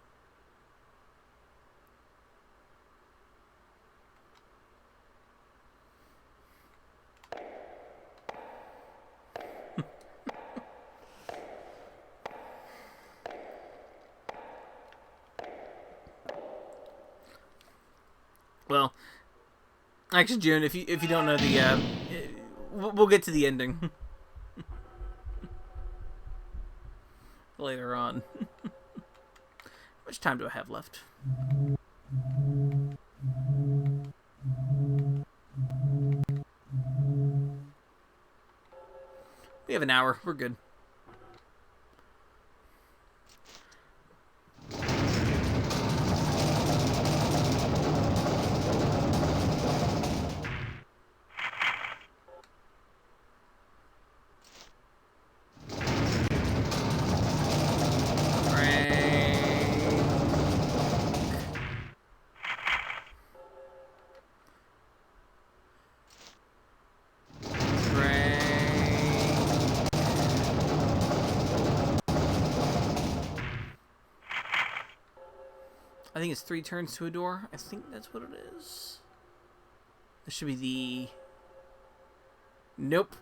Speaker 1: Well, actually, June, if you don't know the, we'll get to the ending later on. How much time do I have left? We have an hour. We're good. I think it's 3 turns to a door. I think that's what it is. This should be the... Nope.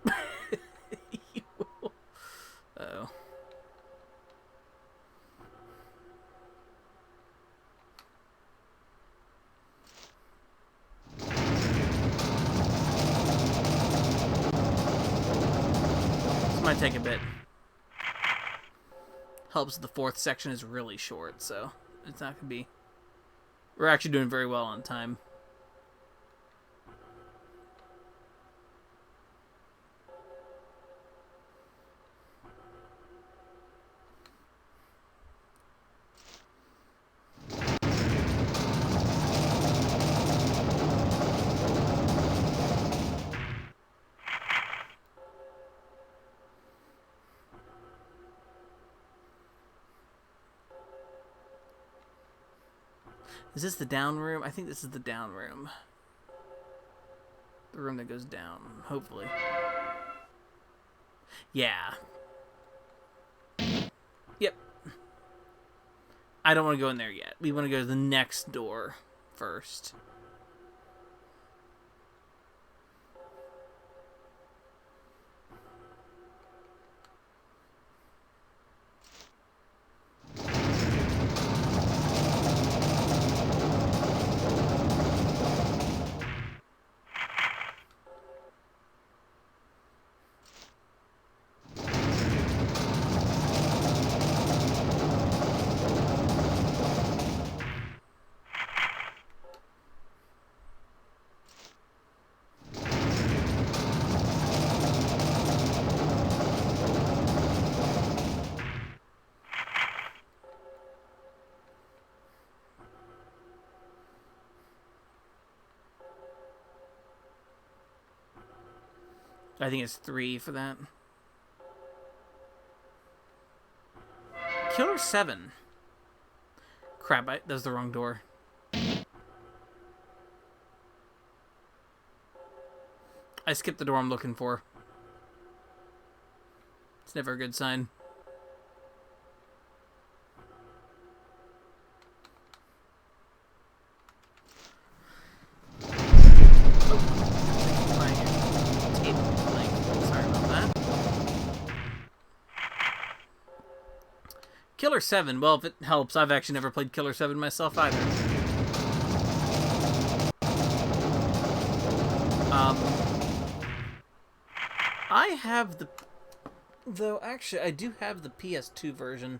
Speaker 1: Uh-oh. This might take a bit. Helps the 4th section is really short, so it's not going to be... We're actually doing very well on time. Is this the down room? I think this is the down room. The room that goes down, hopefully. Yeah. Yep. I don't want to go in there yet. We want to go to the next door first. I think it's 3 for that. Killer 7. Crap, that was the wrong door. I skipped the door I'm looking for. It's never a good sign. Killer 7, well, if it helps, I've actually never played Killer 7 myself either. I have the... Though, actually, I do have the PS2 version.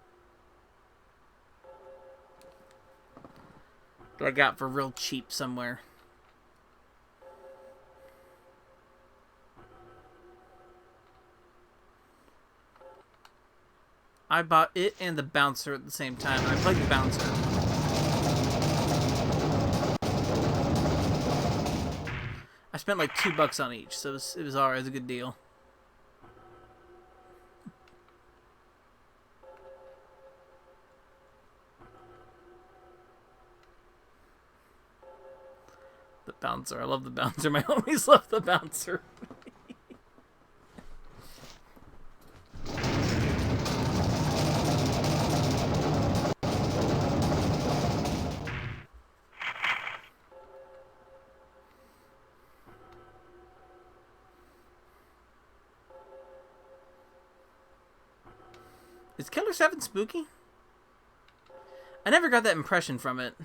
Speaker 1: That I got for real cheap somewhere. I bought it and the Bouncer at the same time, and I played the Bouncer. I spent like $2 on each, so it was alright. It was a good deal. The Bouncer. I love the Bouncer. My homies love the Bouncer. Is Killer 7 spooky? I never got that impression from it.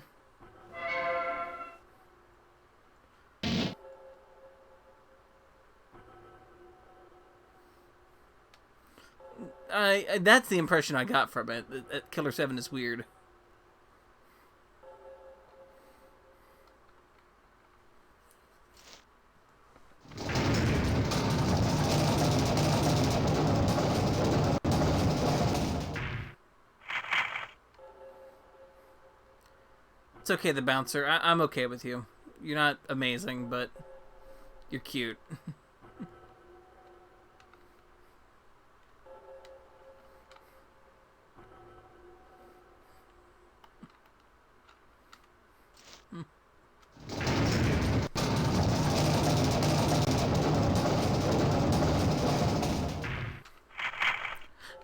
Speaker 1: That's the impression I got from it. That Killer 7 is weird. It's okay, the Bouncer. I'm okay with you. You're not amazing, but you're cute.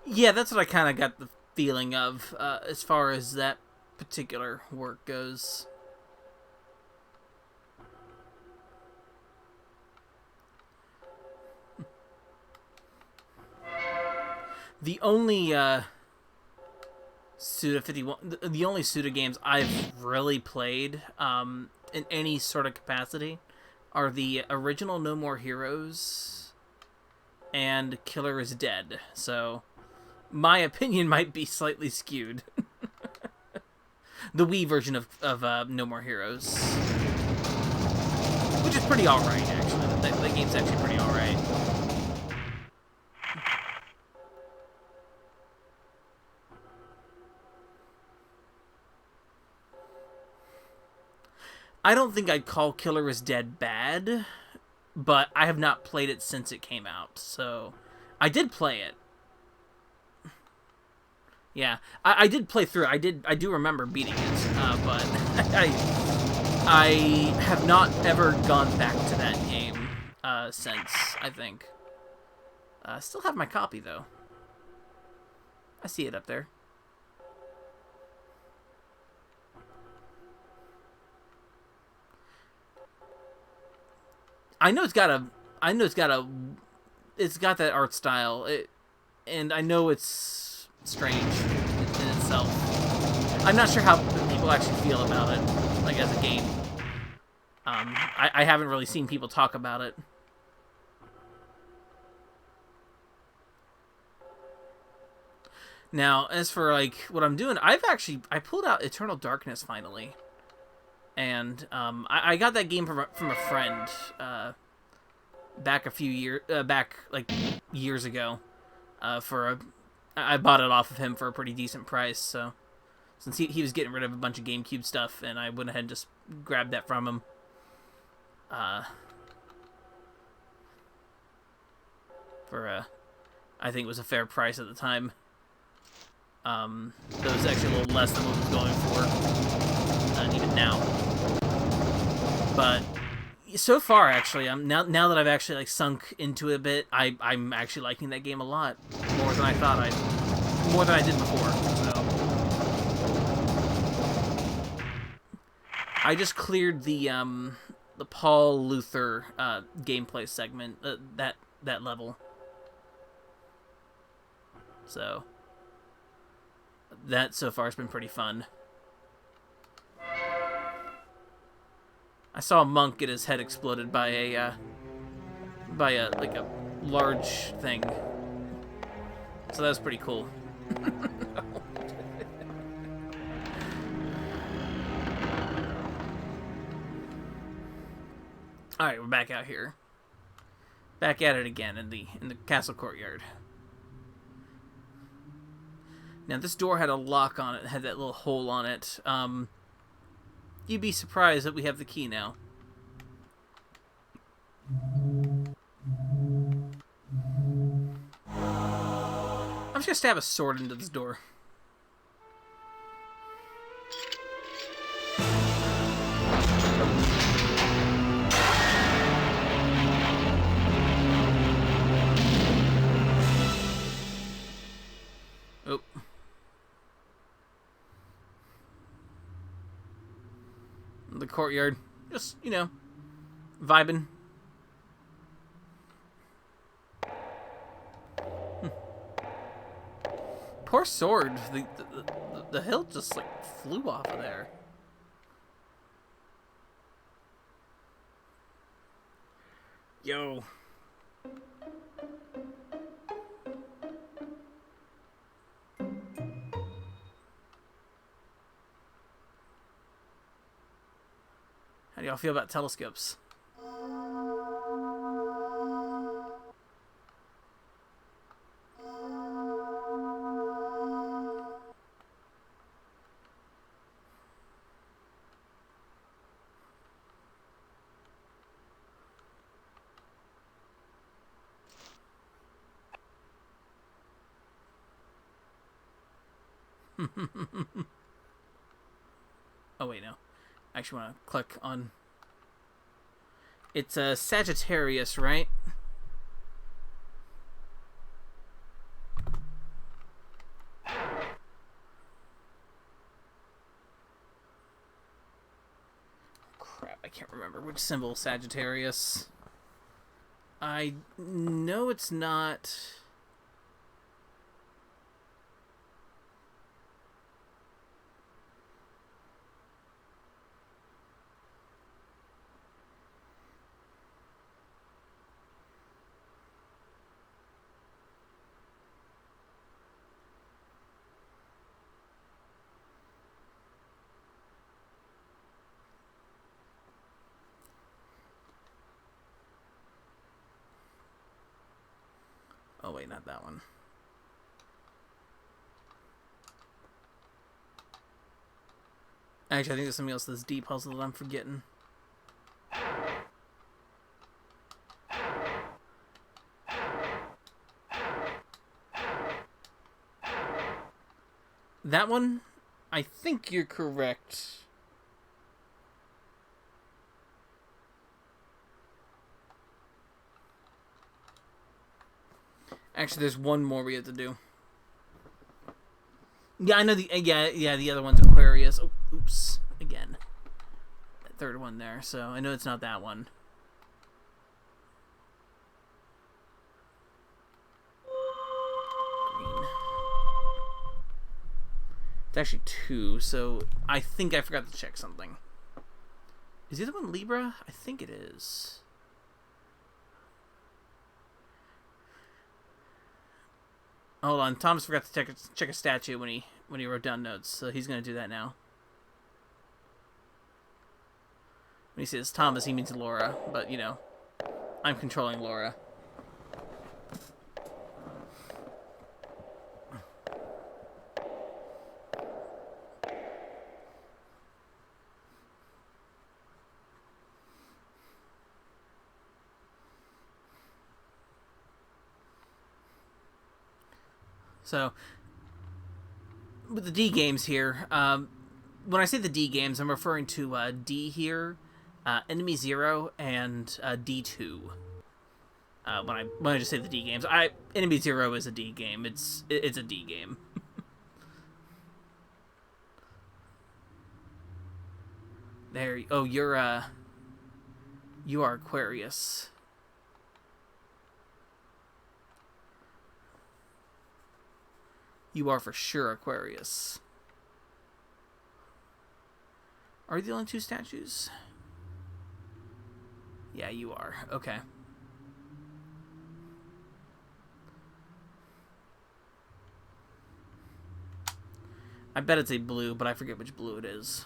Speaker 1: Yeah, that's what I kind of got the feeling of as far as that particular work goes. The only Suda 51, the only Suda games I've really played in any sort of capacity are the original No More Heroes and Killer is Dead. So my opinion might be slightly skewed. The Wii version of No More Heroes, which is pretty alright, actually. The game's actually pretty alright. I don't think I'd call Killer is Dead bad, but I have not played it since it came out, so I did play it. Yeah, I did play through it. I do remember beating it, but I have not ever gone back to that game since, I think. Still have my copy, though. I see it up there. I know it's got that art style, and I know it's strange in itself. I'm not sure how people actually feel about it, like as a game. I haven't really seen people talk about it. Now, as for like what I'm doing, I pulled out Eternal Darkness finally, and I got that game from a friend back like years ago. I bought it off of him for a pretty decent price, so since he was getting rid of a bunch of GameCube stuff, and I went ahead and just grabbed that from him. for I think it was a fair price at the time. That was actually a little less than what it was going for, and even now. But so far, actually, now that I've actually like sunk into it a bit, I'm actually liking that game a lot more than I thought more than I did before. So I just cleared the Paul Luther gameplay segment, that level. So that so far has been pretty fun. I saw a monk get his head exploded by a like a large thing. So that was pretty cool. All right, we're back out here. Back at it again in the castle courtyard. Now this door had a lock on it, had that little hole on it. You'd be surprised that we have the key now. I'm just gonna stab a sword into this door. Oh. The courtyard. Just, vibing. Poor sword. The hilt just, like, flew off of there. Yo. How do y'all feel about telescopes? Oh, wait, no. I actually want to click on... It's a Sagittarius, right? Crap, I can't remember which symbol Sagittarius. I know it's not... Oh, wait, not that one. Actually, I think there's something else, this D puzzle that I'm forgetting. That one, I think you're correct. Actually, there's one more we have to do. Yeah, I know the the other one's Aquarius. Oh, oops, again. That third one there. So I know it's not that one. Green. It's actually two. So I think I forgot to check something. Is the other one Libra? I think it is. Hold on, Thomas forgot to check a statue when he wrote down notes, so he's gonna do that now. When he says Thomas, he means Laura, but I'm controlling Laura. So, with the D games here, when I say the D games, I'm referring to D here, Enemy Zero, and D2. When I just say the D games, Enemy Zero is a D game. It's a D game. There. Oh, you are Aquarius. You are for sure Aquarius. Are you the only two statues? Yeah, you are. Okay. I bet it's a blue, but I forget which blue it is.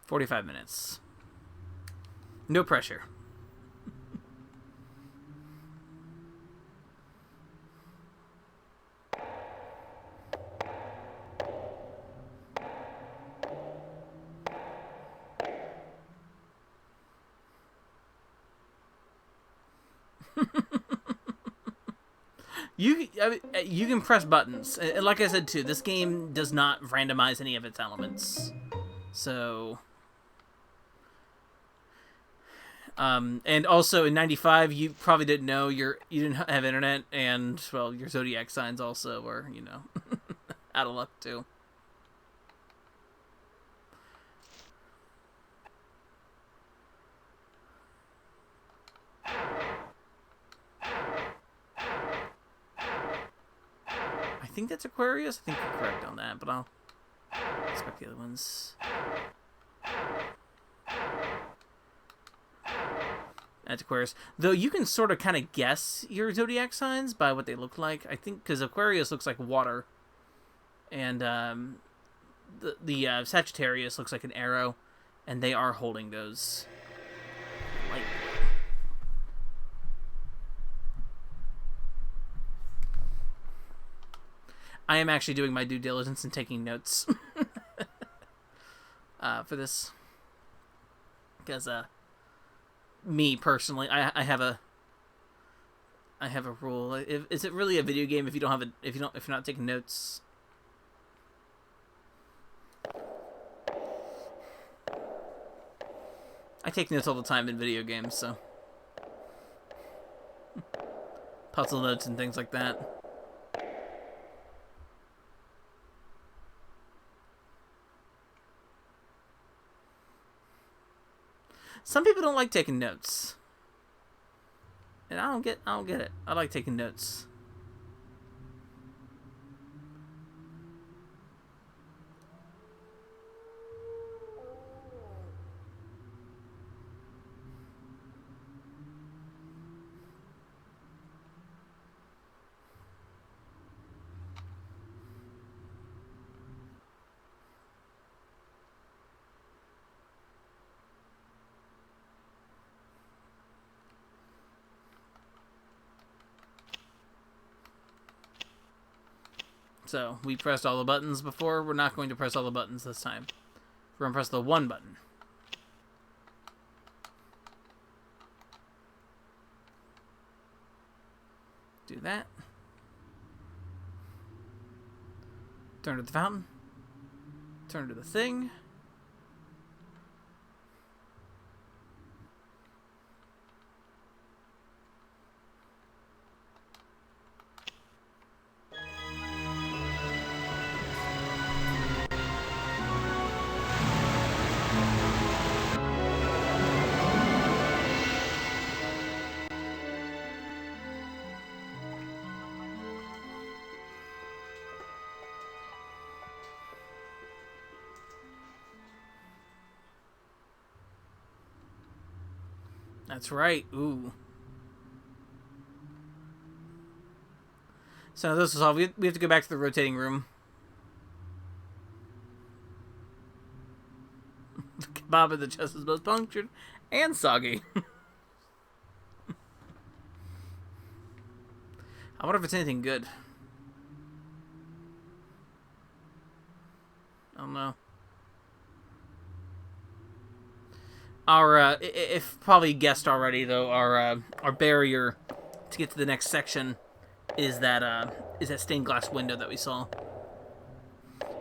Speaker 1: "45 minutes. No pressure." You can press buttons. And like I said, too, this game does not randomize any of its elements. So... and also in '95, you probably didn't know you didn't have internet, and, well, your zodiac signs also were, out of luck, too. I think that's Aquarius. I think you're correct on that, but I'll expect the other ones. That's Aquarius. Though you can sort of kind of guess your zodiac signs by what they look like. I think because Aquarius looks like water, and the Sagittarius looks like an arrow, and they are holding those. Like, I am actually doing my due diligence and taking notes for this, because me personally, I have a rule. Is it really a video game if you don't have if you're not taking notes? I take notes all the time in video games, so puzzle notes and things like that. Some people don't like taking notes, and I don't get it. I like taking notes. So, we pressed all the buttons before. We're not going to press all the buttons this time. We're going to press the one button. Do that. Turn to the fountain. Turn to the thing. That's right. Ooh. So this is all. We have to go back to the rotating room. The kebab in the chest is both punctured and soggy. I wonder if it's anything good. I don't know. Our, if probably guessed already though, our barrier to get to the next section is that stained glass window that we saw.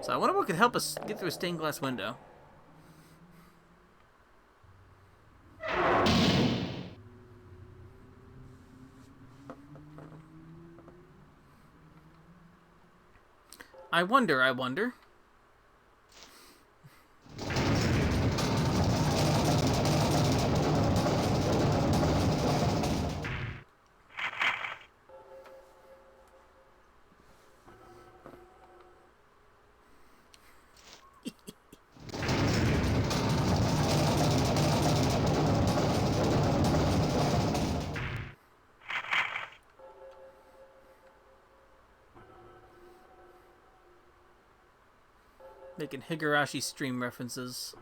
Speaker 1: So I wonder what could help us get through a stained glass window. I wonder. Making Higurashi stream references.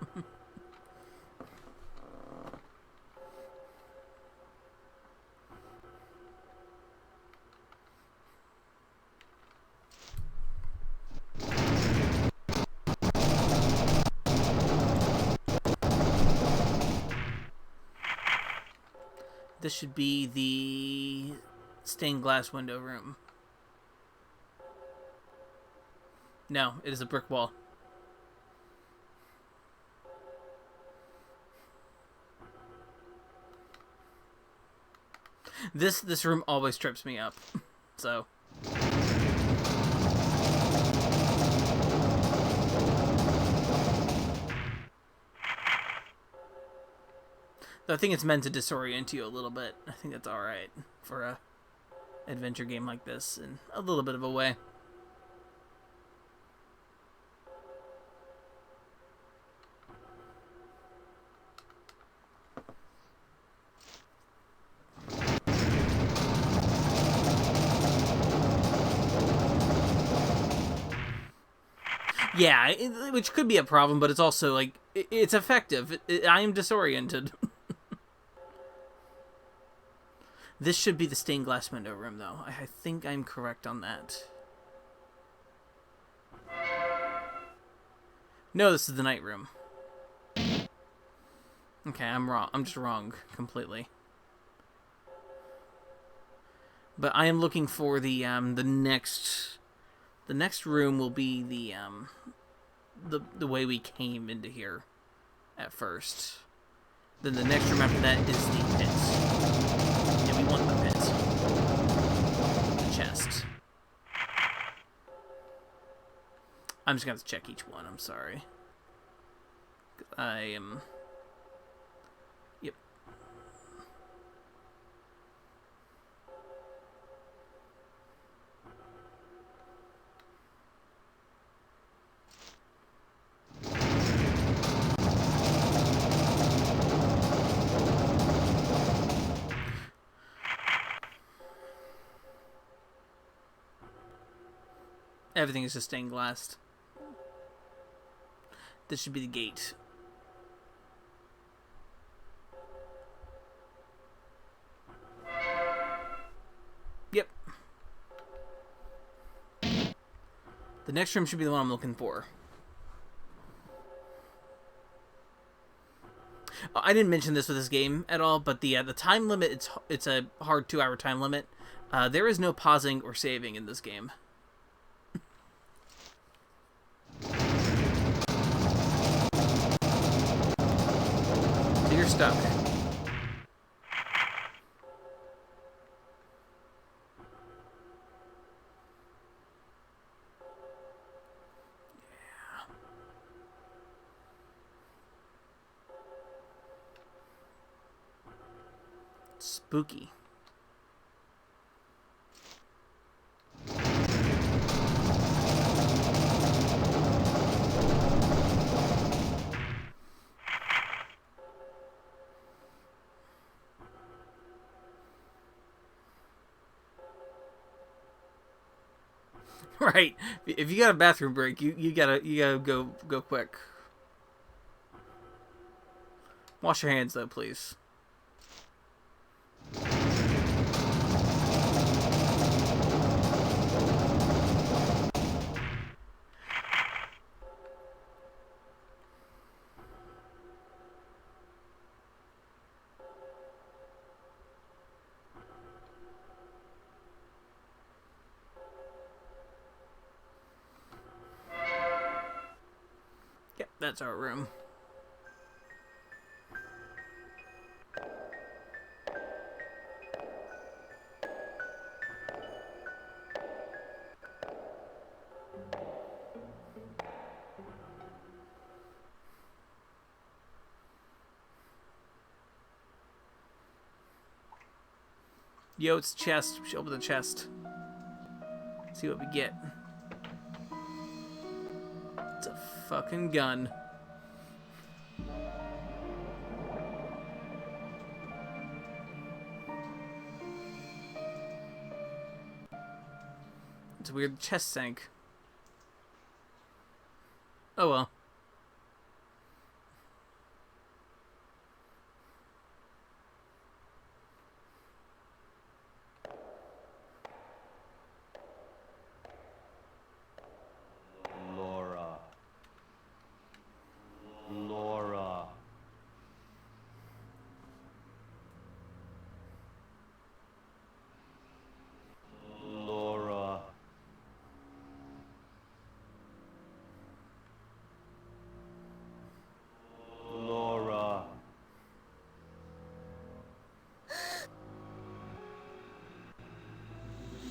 Speaker 1: This should be the stained glass window room. No, it is a brick wall. This room always trips me up. So I think it's meant to disorient you a little bit. I think that's alright for a adventure game like this in a little bit of a way. Yeah, which could be a problem, but it's also, like, it's effective. I am disoriented. This should be the stained glass window room, though. I think I'm correct on that. No, this is the night room. Okay, I'm wrong. I'm just wrong completely. But I am looking for the next... The next room will be the way we came into here at first. Then the next room after that is the pit. And we want the pit. The chest. I'm just going to have to check each one, I'm sorry. I am... Yep. Everything is just stained glass. This should be the gate. Yep. The next room should be the one I'm looking for. I didn't mention this with this game at all, but the time limit, it's a hard 2-hour time limit. There is no pausing or saving in this game. So you're stuck. Spooky. Right. If you got a bathroom break, you gotta go quick. Wash your hands though, please. That's our room. Yo, it's a chest. We should open the chest. See what we get. It's a fucking gun. It's a weird chest sank. Oh well.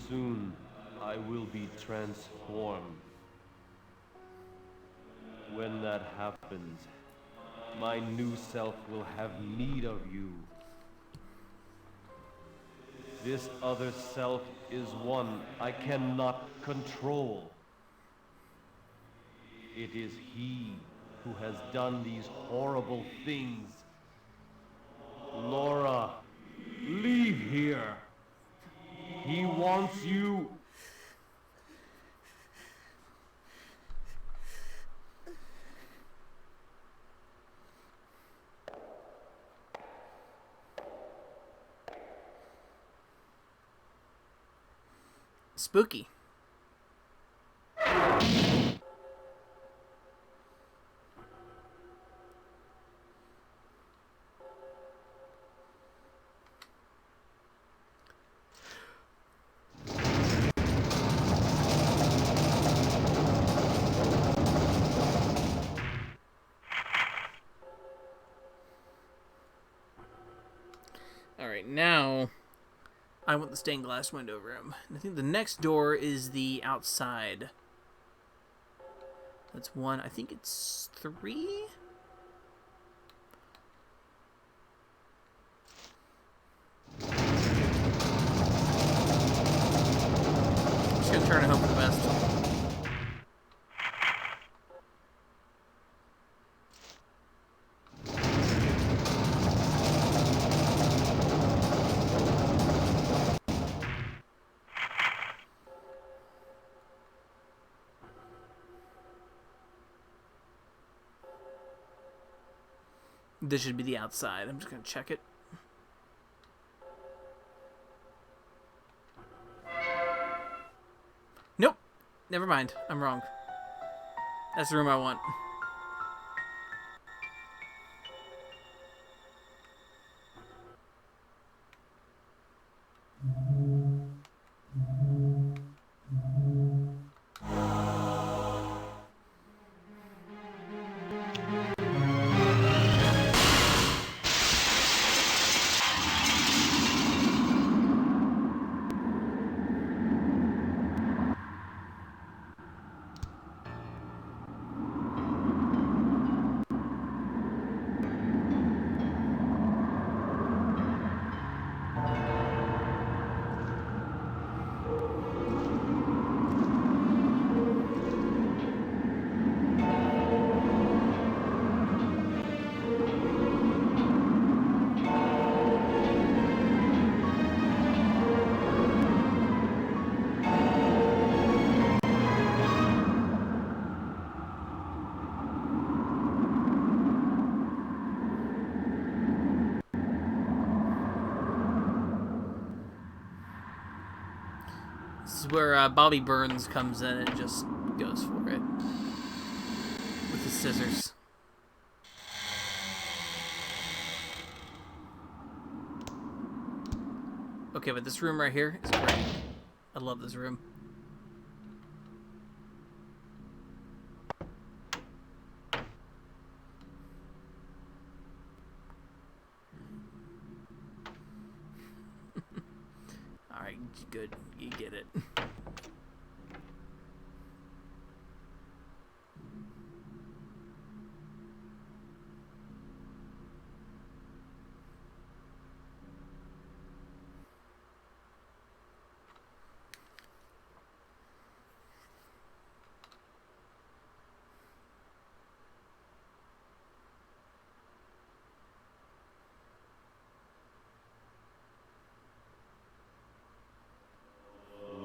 Speaker 2: Soon, I will be transformed. When that happens, my new self will have need of you. This other self is one I cannot control. It is he who has done these horrible things. Laura, leave here. He wants you.
Speaker 1: Spooky. Alright, now I want the stained glass window room. And I think the next door is the outside. That's one. I think it's 3? Just gonna turn and hope for the best. This should be the outside. I'm just gonna check it. Nope. Never mind. I'm wrong. That's the room I want. This is where Bobby Burns comes in and just goes for it with his scissors. Okay, but this room right here is great. I love this room. Good, you get it.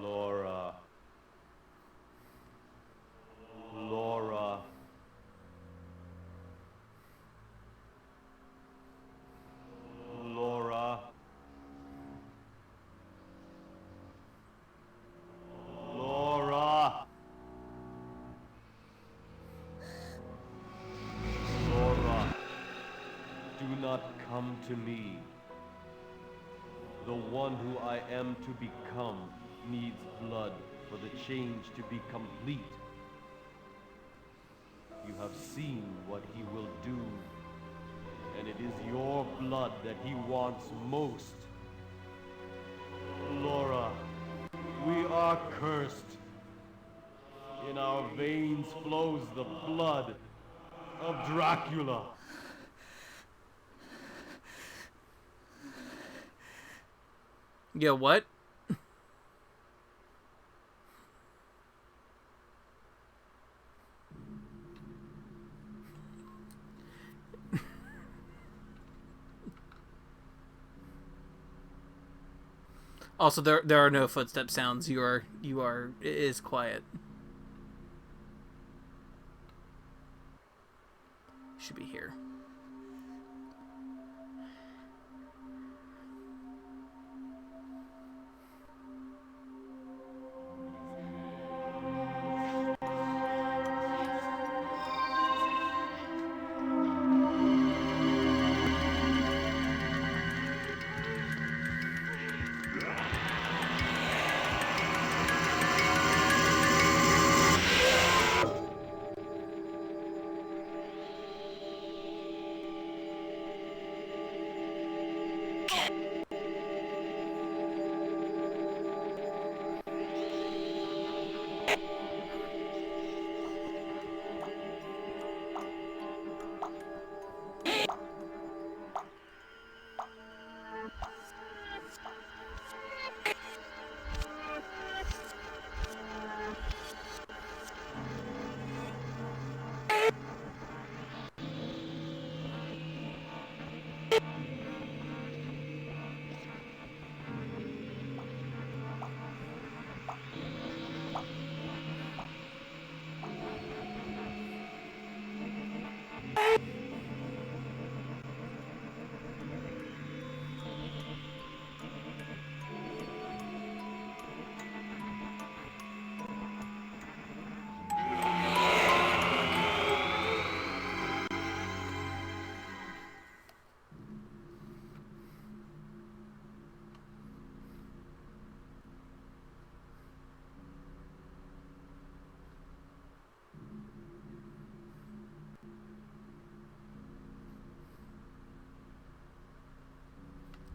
Speaker 2: Laura. Laura. Laura. Laura. Laura. Do not come to me. The one who I am to become needs blood for the change to be complete. You have seen what he will do, and it is your blood that he wants most. Laura, we are cursed. In our veins flows the blood of Dracula.
Speaker 1: Yo, what? Also, there are no footstep sounds. It is quiet. Should be here.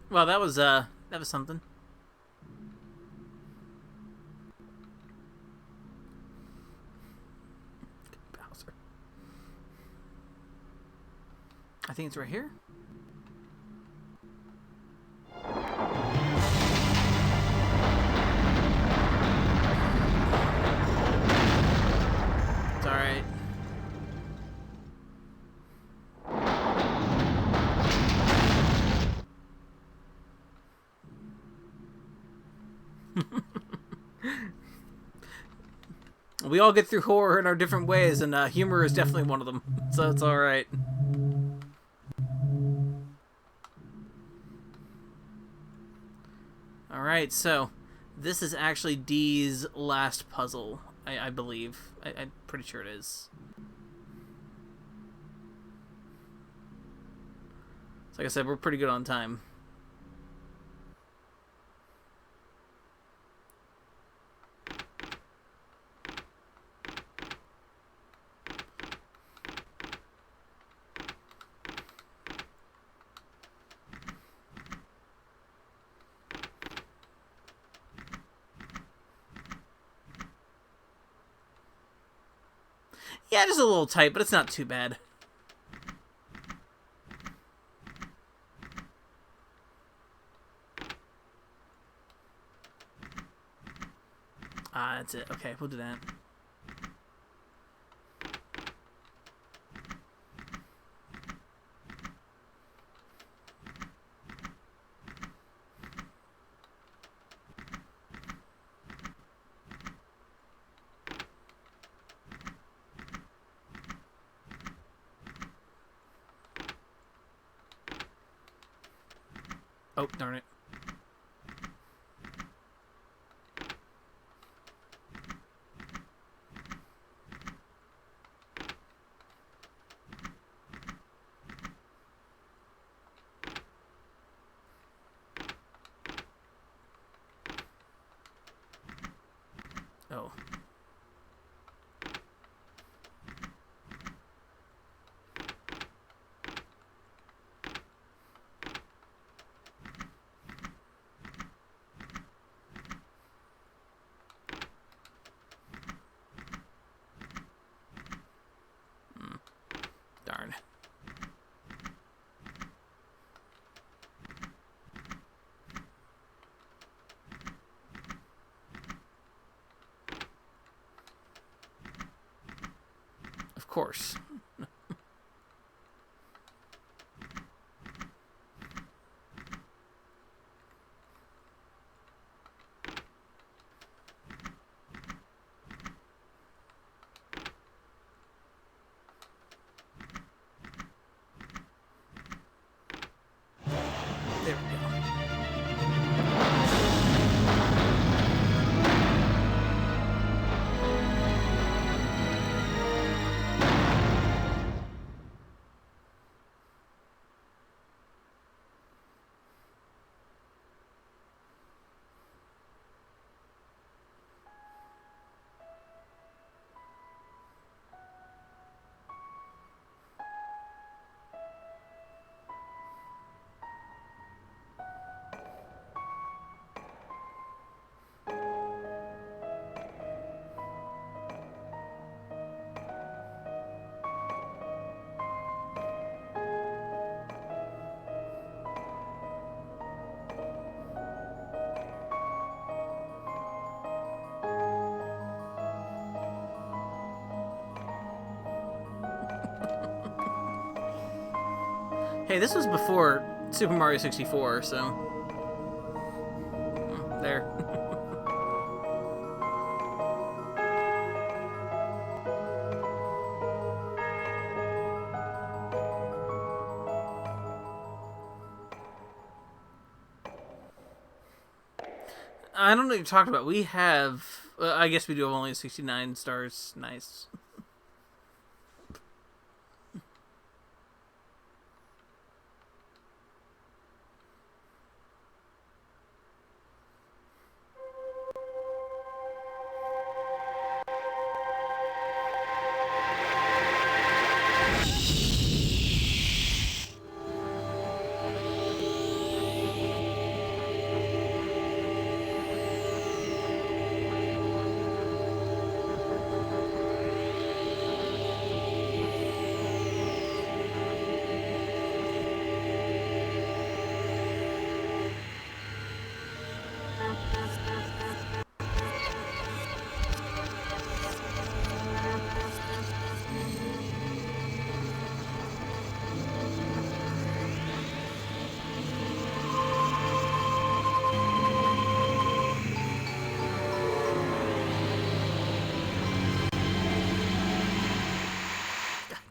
Speaker 1: Well, that was something. Bowser. I think it's right here. It's alright. We all get through horror in our different ways, and humor is definitely one of them. So it's alright. Alright, so this is actually Dee's last puzzle, I believe. I'm pretty sure it is. So like I said, we're pretty good on time. Yeah, just a little tight, but it's not too bad. Ah, that's it. Okay, we'll do that. Oh, darn it. Oh. Darn. Of course. There we go. Hey, this was before Super Mario 64, so... There. I don't know what you're talking about. We have... I guess we do have only 69 stars. Nice.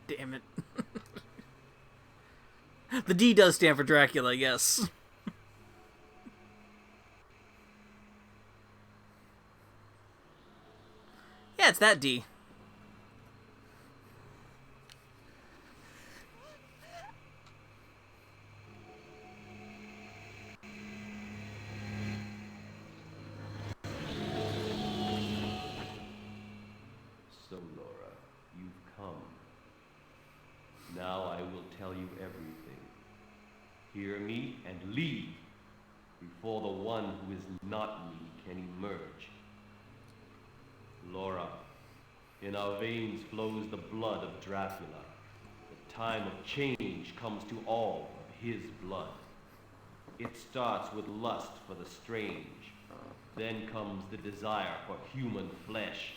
Speaker 1: Damn it. The D does stand for Dracula, yes. Yeah, it's that D.
Speaker 2: So, Laura, you've come. Now I will tell you everything. Hear me and leave before the one who is not me can emerge. Laura, In our veins flows the blood of Dracula. The time of change comes to all of his blood. It starts with lust for the strange. Then comes the desire for human flesh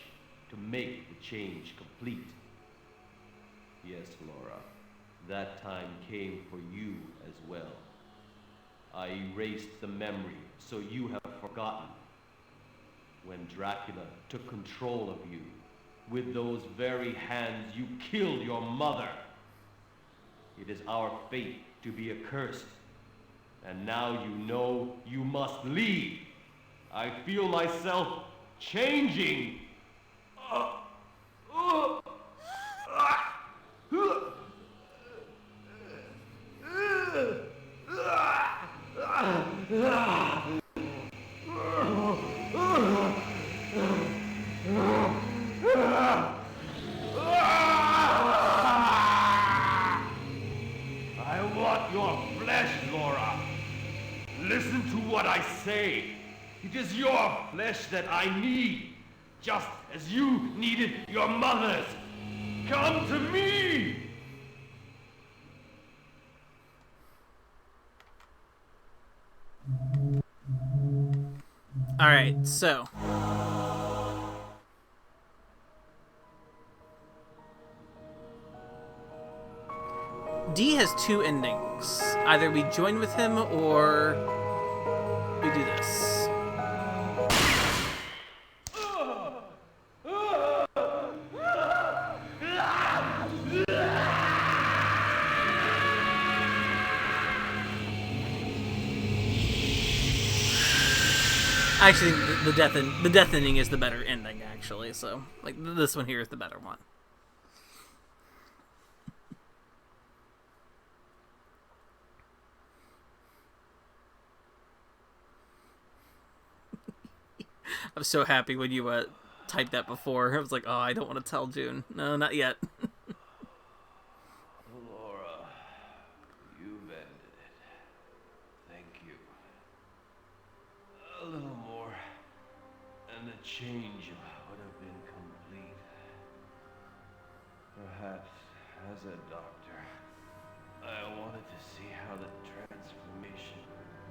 Speaker 2: to make the change complete. Yes, Laura, that time came for you as well. I erased the memory so you have forgotten. When Dracula took control of you, with those very hands you killed your mother. It is our fate to be accursed. And now you know you must leave. I feel myself changing. I want your flesh, Laura. Listen to what I say. It is your flesh that I need, just as you needed your mother's. Come to me!
Speaker 1: Alright, so. D has two endings. Either we join with him or we do this. Actually, the death ending is the better ending, actually. So, like, this one here is the better one. I was so happy when you typed that before. I was like, oh, I don't want to tell June. No, not yet.
Speaker 2: Laura, you've ended it. Thank you. A little more, and the change would have been complete. Perhaps, as a doctor, I wanted to see how the transformation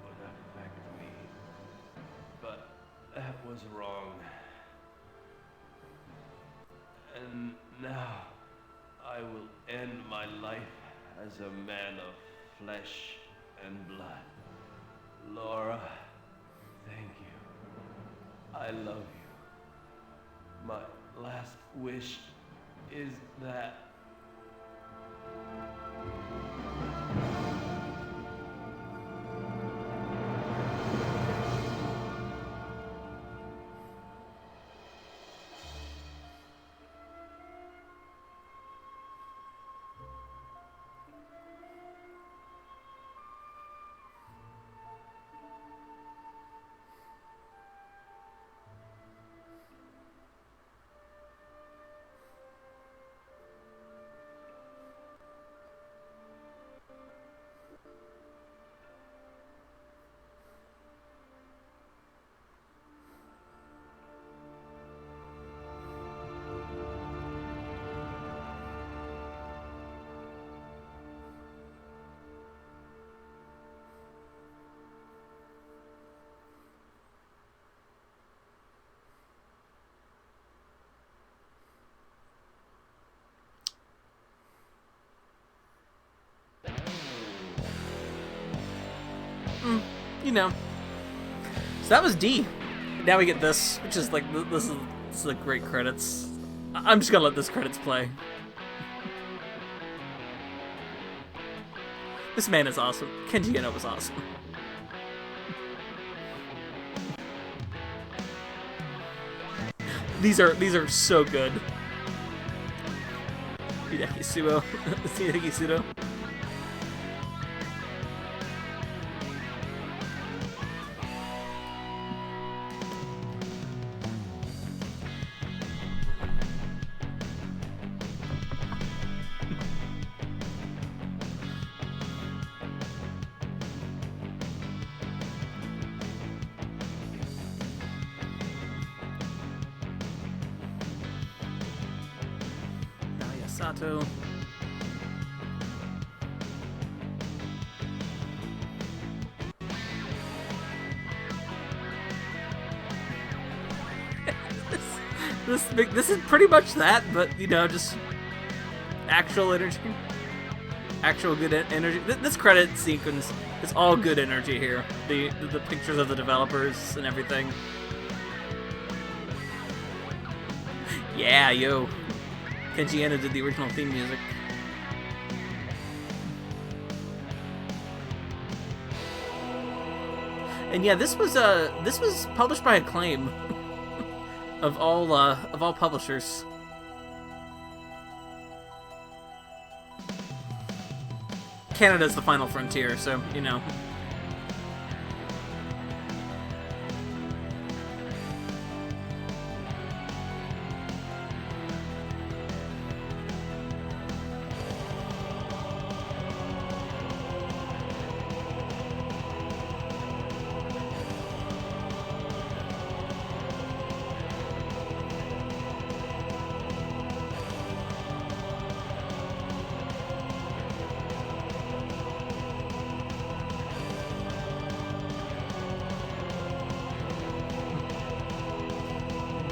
Speaker 2: would affect me. But that was wrong. And now, I will end my life as a man of flesh and blood. Laura, thank you. I love you. My last wish is that...
Speaker 1: You know. So that was D. Now we get this, which is like, this is like great credits. I'm just gonna let this credits play. This man is awesome. Kenji Eno was awesome. These are so good. Hideki Suo. Hideki Sudo. Sato. This is pretty much that, but you know, just actual energy, actual good energy. This credit sequence is all good energy here. The pictures of the developers and everything. Yeah, yo, Kenji Eno did the original theme music. And yeah, this was published by Acclaim. Of all publishers. Canada's the final frontier, so, you know.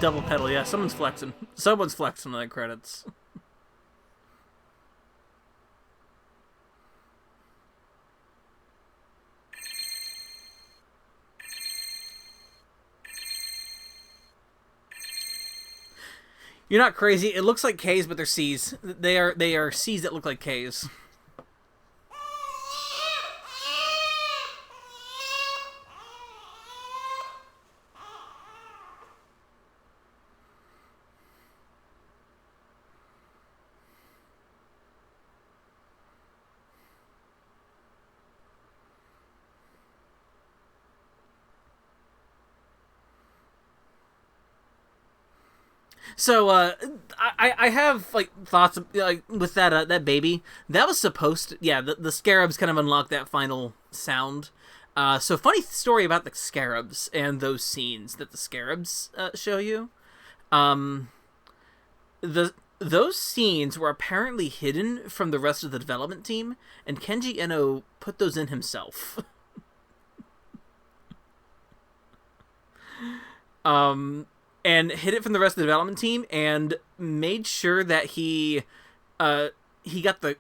Speaker 1: Double pedal, yeah. Someone's flexing. Someone's flexing on the credits. You're not crazy. It looks like K's, but they're C's. They are C's that look like K's. So, I have, like, thoughts, like, with that, that baby. That was supposed to, yeah, the scarabs kind of unlock that final sound. So funny story about the scarabs and those scenes that the scarabs, show you. Those scenes were apparently hidden from the rest of the development team, and Kenji Eno put those in himself. And hid it from the rest of the development team, and made sure that he got the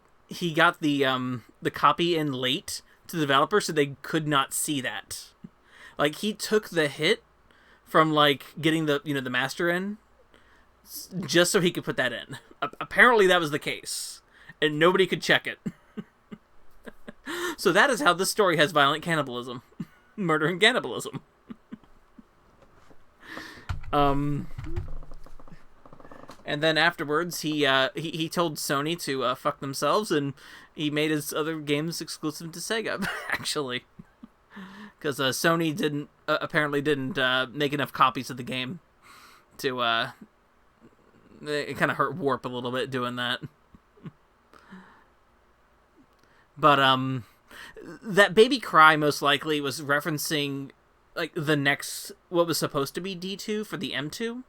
Speaker 1: copy in late to the developer, so they could not see that. Like, he took the hit from, like, getting the master in, just so he could put that in. Apparently that was the case, and nobody could check it. So that is how this story has violent cannibalism, murder and cannibalism. And then afterwards, he told Sony to fuck themselves, and he made his other games exclusive to Sega, actually. Because Sony apparently didn't make enough copies of the game to, it kind of hurt Warp a little bit doing that. But, that baby cry most likely was referencing, like, the next, what was supposed to be D2 for the M2,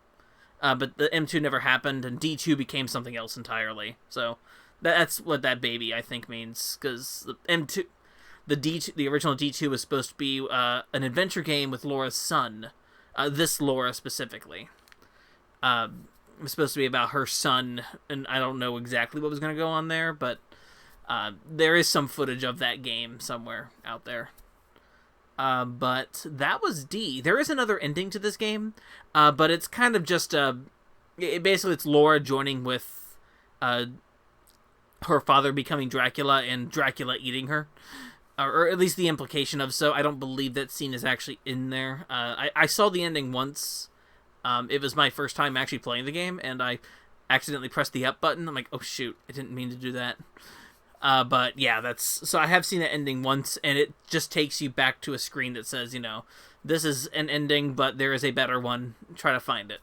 Speaker 1: but the M2 never happened, and D2 became something else entirely. So that's what that baby, I think, means, because the M2, the original D2 was supposed to be an adventure game with Laura's son, this Laura specifically. It was supposed to be about her son, and I don't know exactly what was going to go on there, but there is some footage of that game somewhere out there. But that was D. There is another ending to this game, but it's kind of just, basically it's Laura joining with, her father becoming Dracula and Dracula eating her. Or at least the implication of so. I don't believe that scene is actually in there. I saw the ending once. It was my first time actually playing the game, and I accidentally pressed the up button. I'm like, oh shoot, I didn't mean to do that. But yeah, so I have seen that ending once, and it just takes you back to a screen that says, this is an ending, but there is a better one. Try to find it.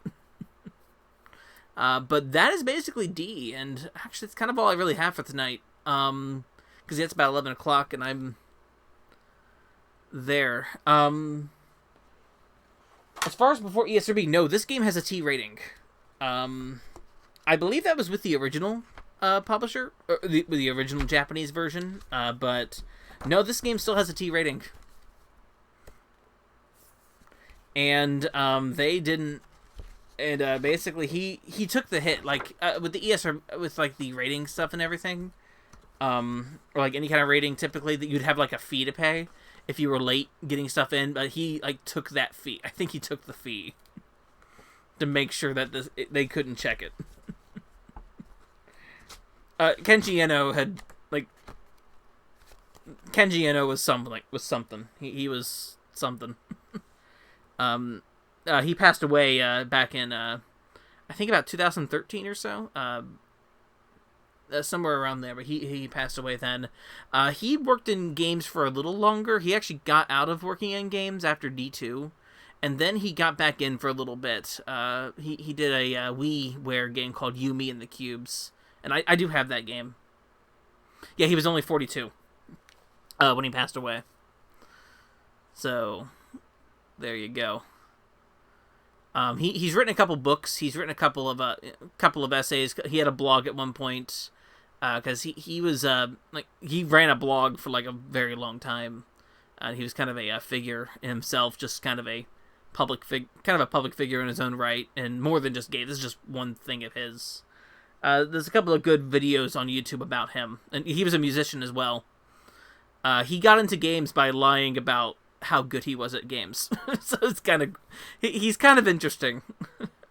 Speaker 1: But that is basically D, and actually it's kind of all I really have for tonight. Because it's about 11 o'clock, and I'm there. As far as before ESRB, no, this game has a T rating. I believe that was with the original. publisher, or the original Japanese version. But no, this game still has a T rating. And they didn't. And basically, he took the hit, like with the ESR, with like the rating stuff and everything, or like any kind of rating. Typically, that you'd have like a fee to pay if you were late getting stuff in, but he like took that fee. I think he took the fee to make sure that they couldn't check it. Kenji Eno had like Kenji Eno was something. He was something. He passed away back in I think about 2013 or so. Somewhere around there, but he passed away then. He worked in games for a little longer. He actually got out of working in games after D2, and then he got back in for a little bit. He did a WiiWare game called Yumi and the Cubes, and I do have that game. Yeah, he was only 42 when he passed away. So, there you go. He's written a couple books. He's written a couple of essays. He had a blog at one point. Because he was he ran a blog for like a very long time, and he was kind of a figure in himself, just kind of a public figure in his own right, and more than just gay. This is just one thing of his. There's a couple of good videos on YouTube about him, and he was a musician as well. He got into games by lying about how good he was at games, so it's kind of he's kind of interesting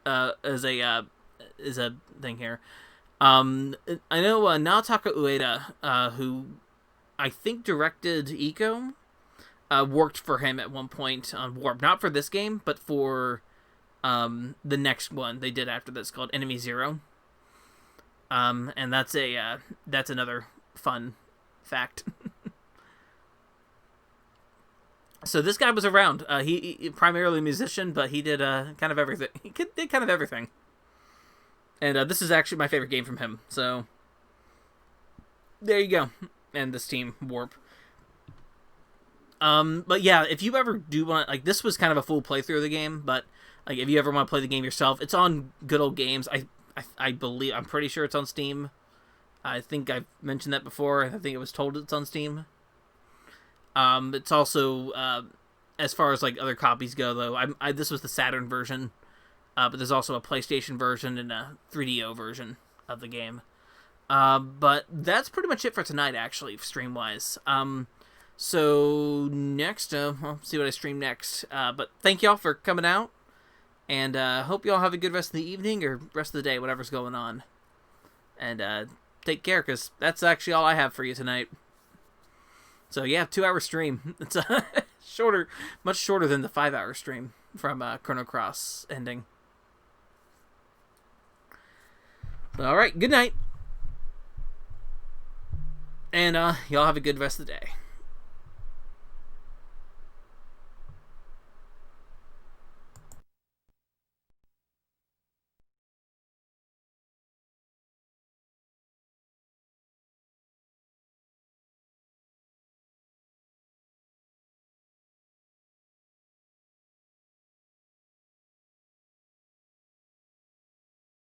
Speaker 1: as a thing here. I know Naotaka Ueda, who I think directed Ico, worked for him at one point on Warp. Not for this game, but for the next one they did after this called Enemy Zero. And that's another fun fact. So this guy was around. He primarily a musician, but he did kind of everything. He did kind of everything. And this is actually my favorite game from him. So, there you go. And this team, Warp. But yeah, if you ever do want... Like, this was kind of a full playthrough of the game, but like, if you ever want to play the game yourself, it's on Good Old Games. I believe... I'm pretty sure it's on Steam. I think I've mentioned that before. I think it was told it's on Steam. It's also... as far as, like, other copies go, though, this was the Saturn version. But there's also a PlayStation version and a 3DO version of the game. But that's pretty much it for tonight, actually, stream-wise. So next, I'll see what I stream next. But thank y'all for coming out. And hope y'all have a good rest of the evening or rest of the day, whatever's going on. And take care, because that's actually all I have for you tonight. So yeah, 2-hour stream. It's shorter, much shorter than the 5-hour stream from Chrono Cross ending. All right, good night. And y'all have a good rest of the day.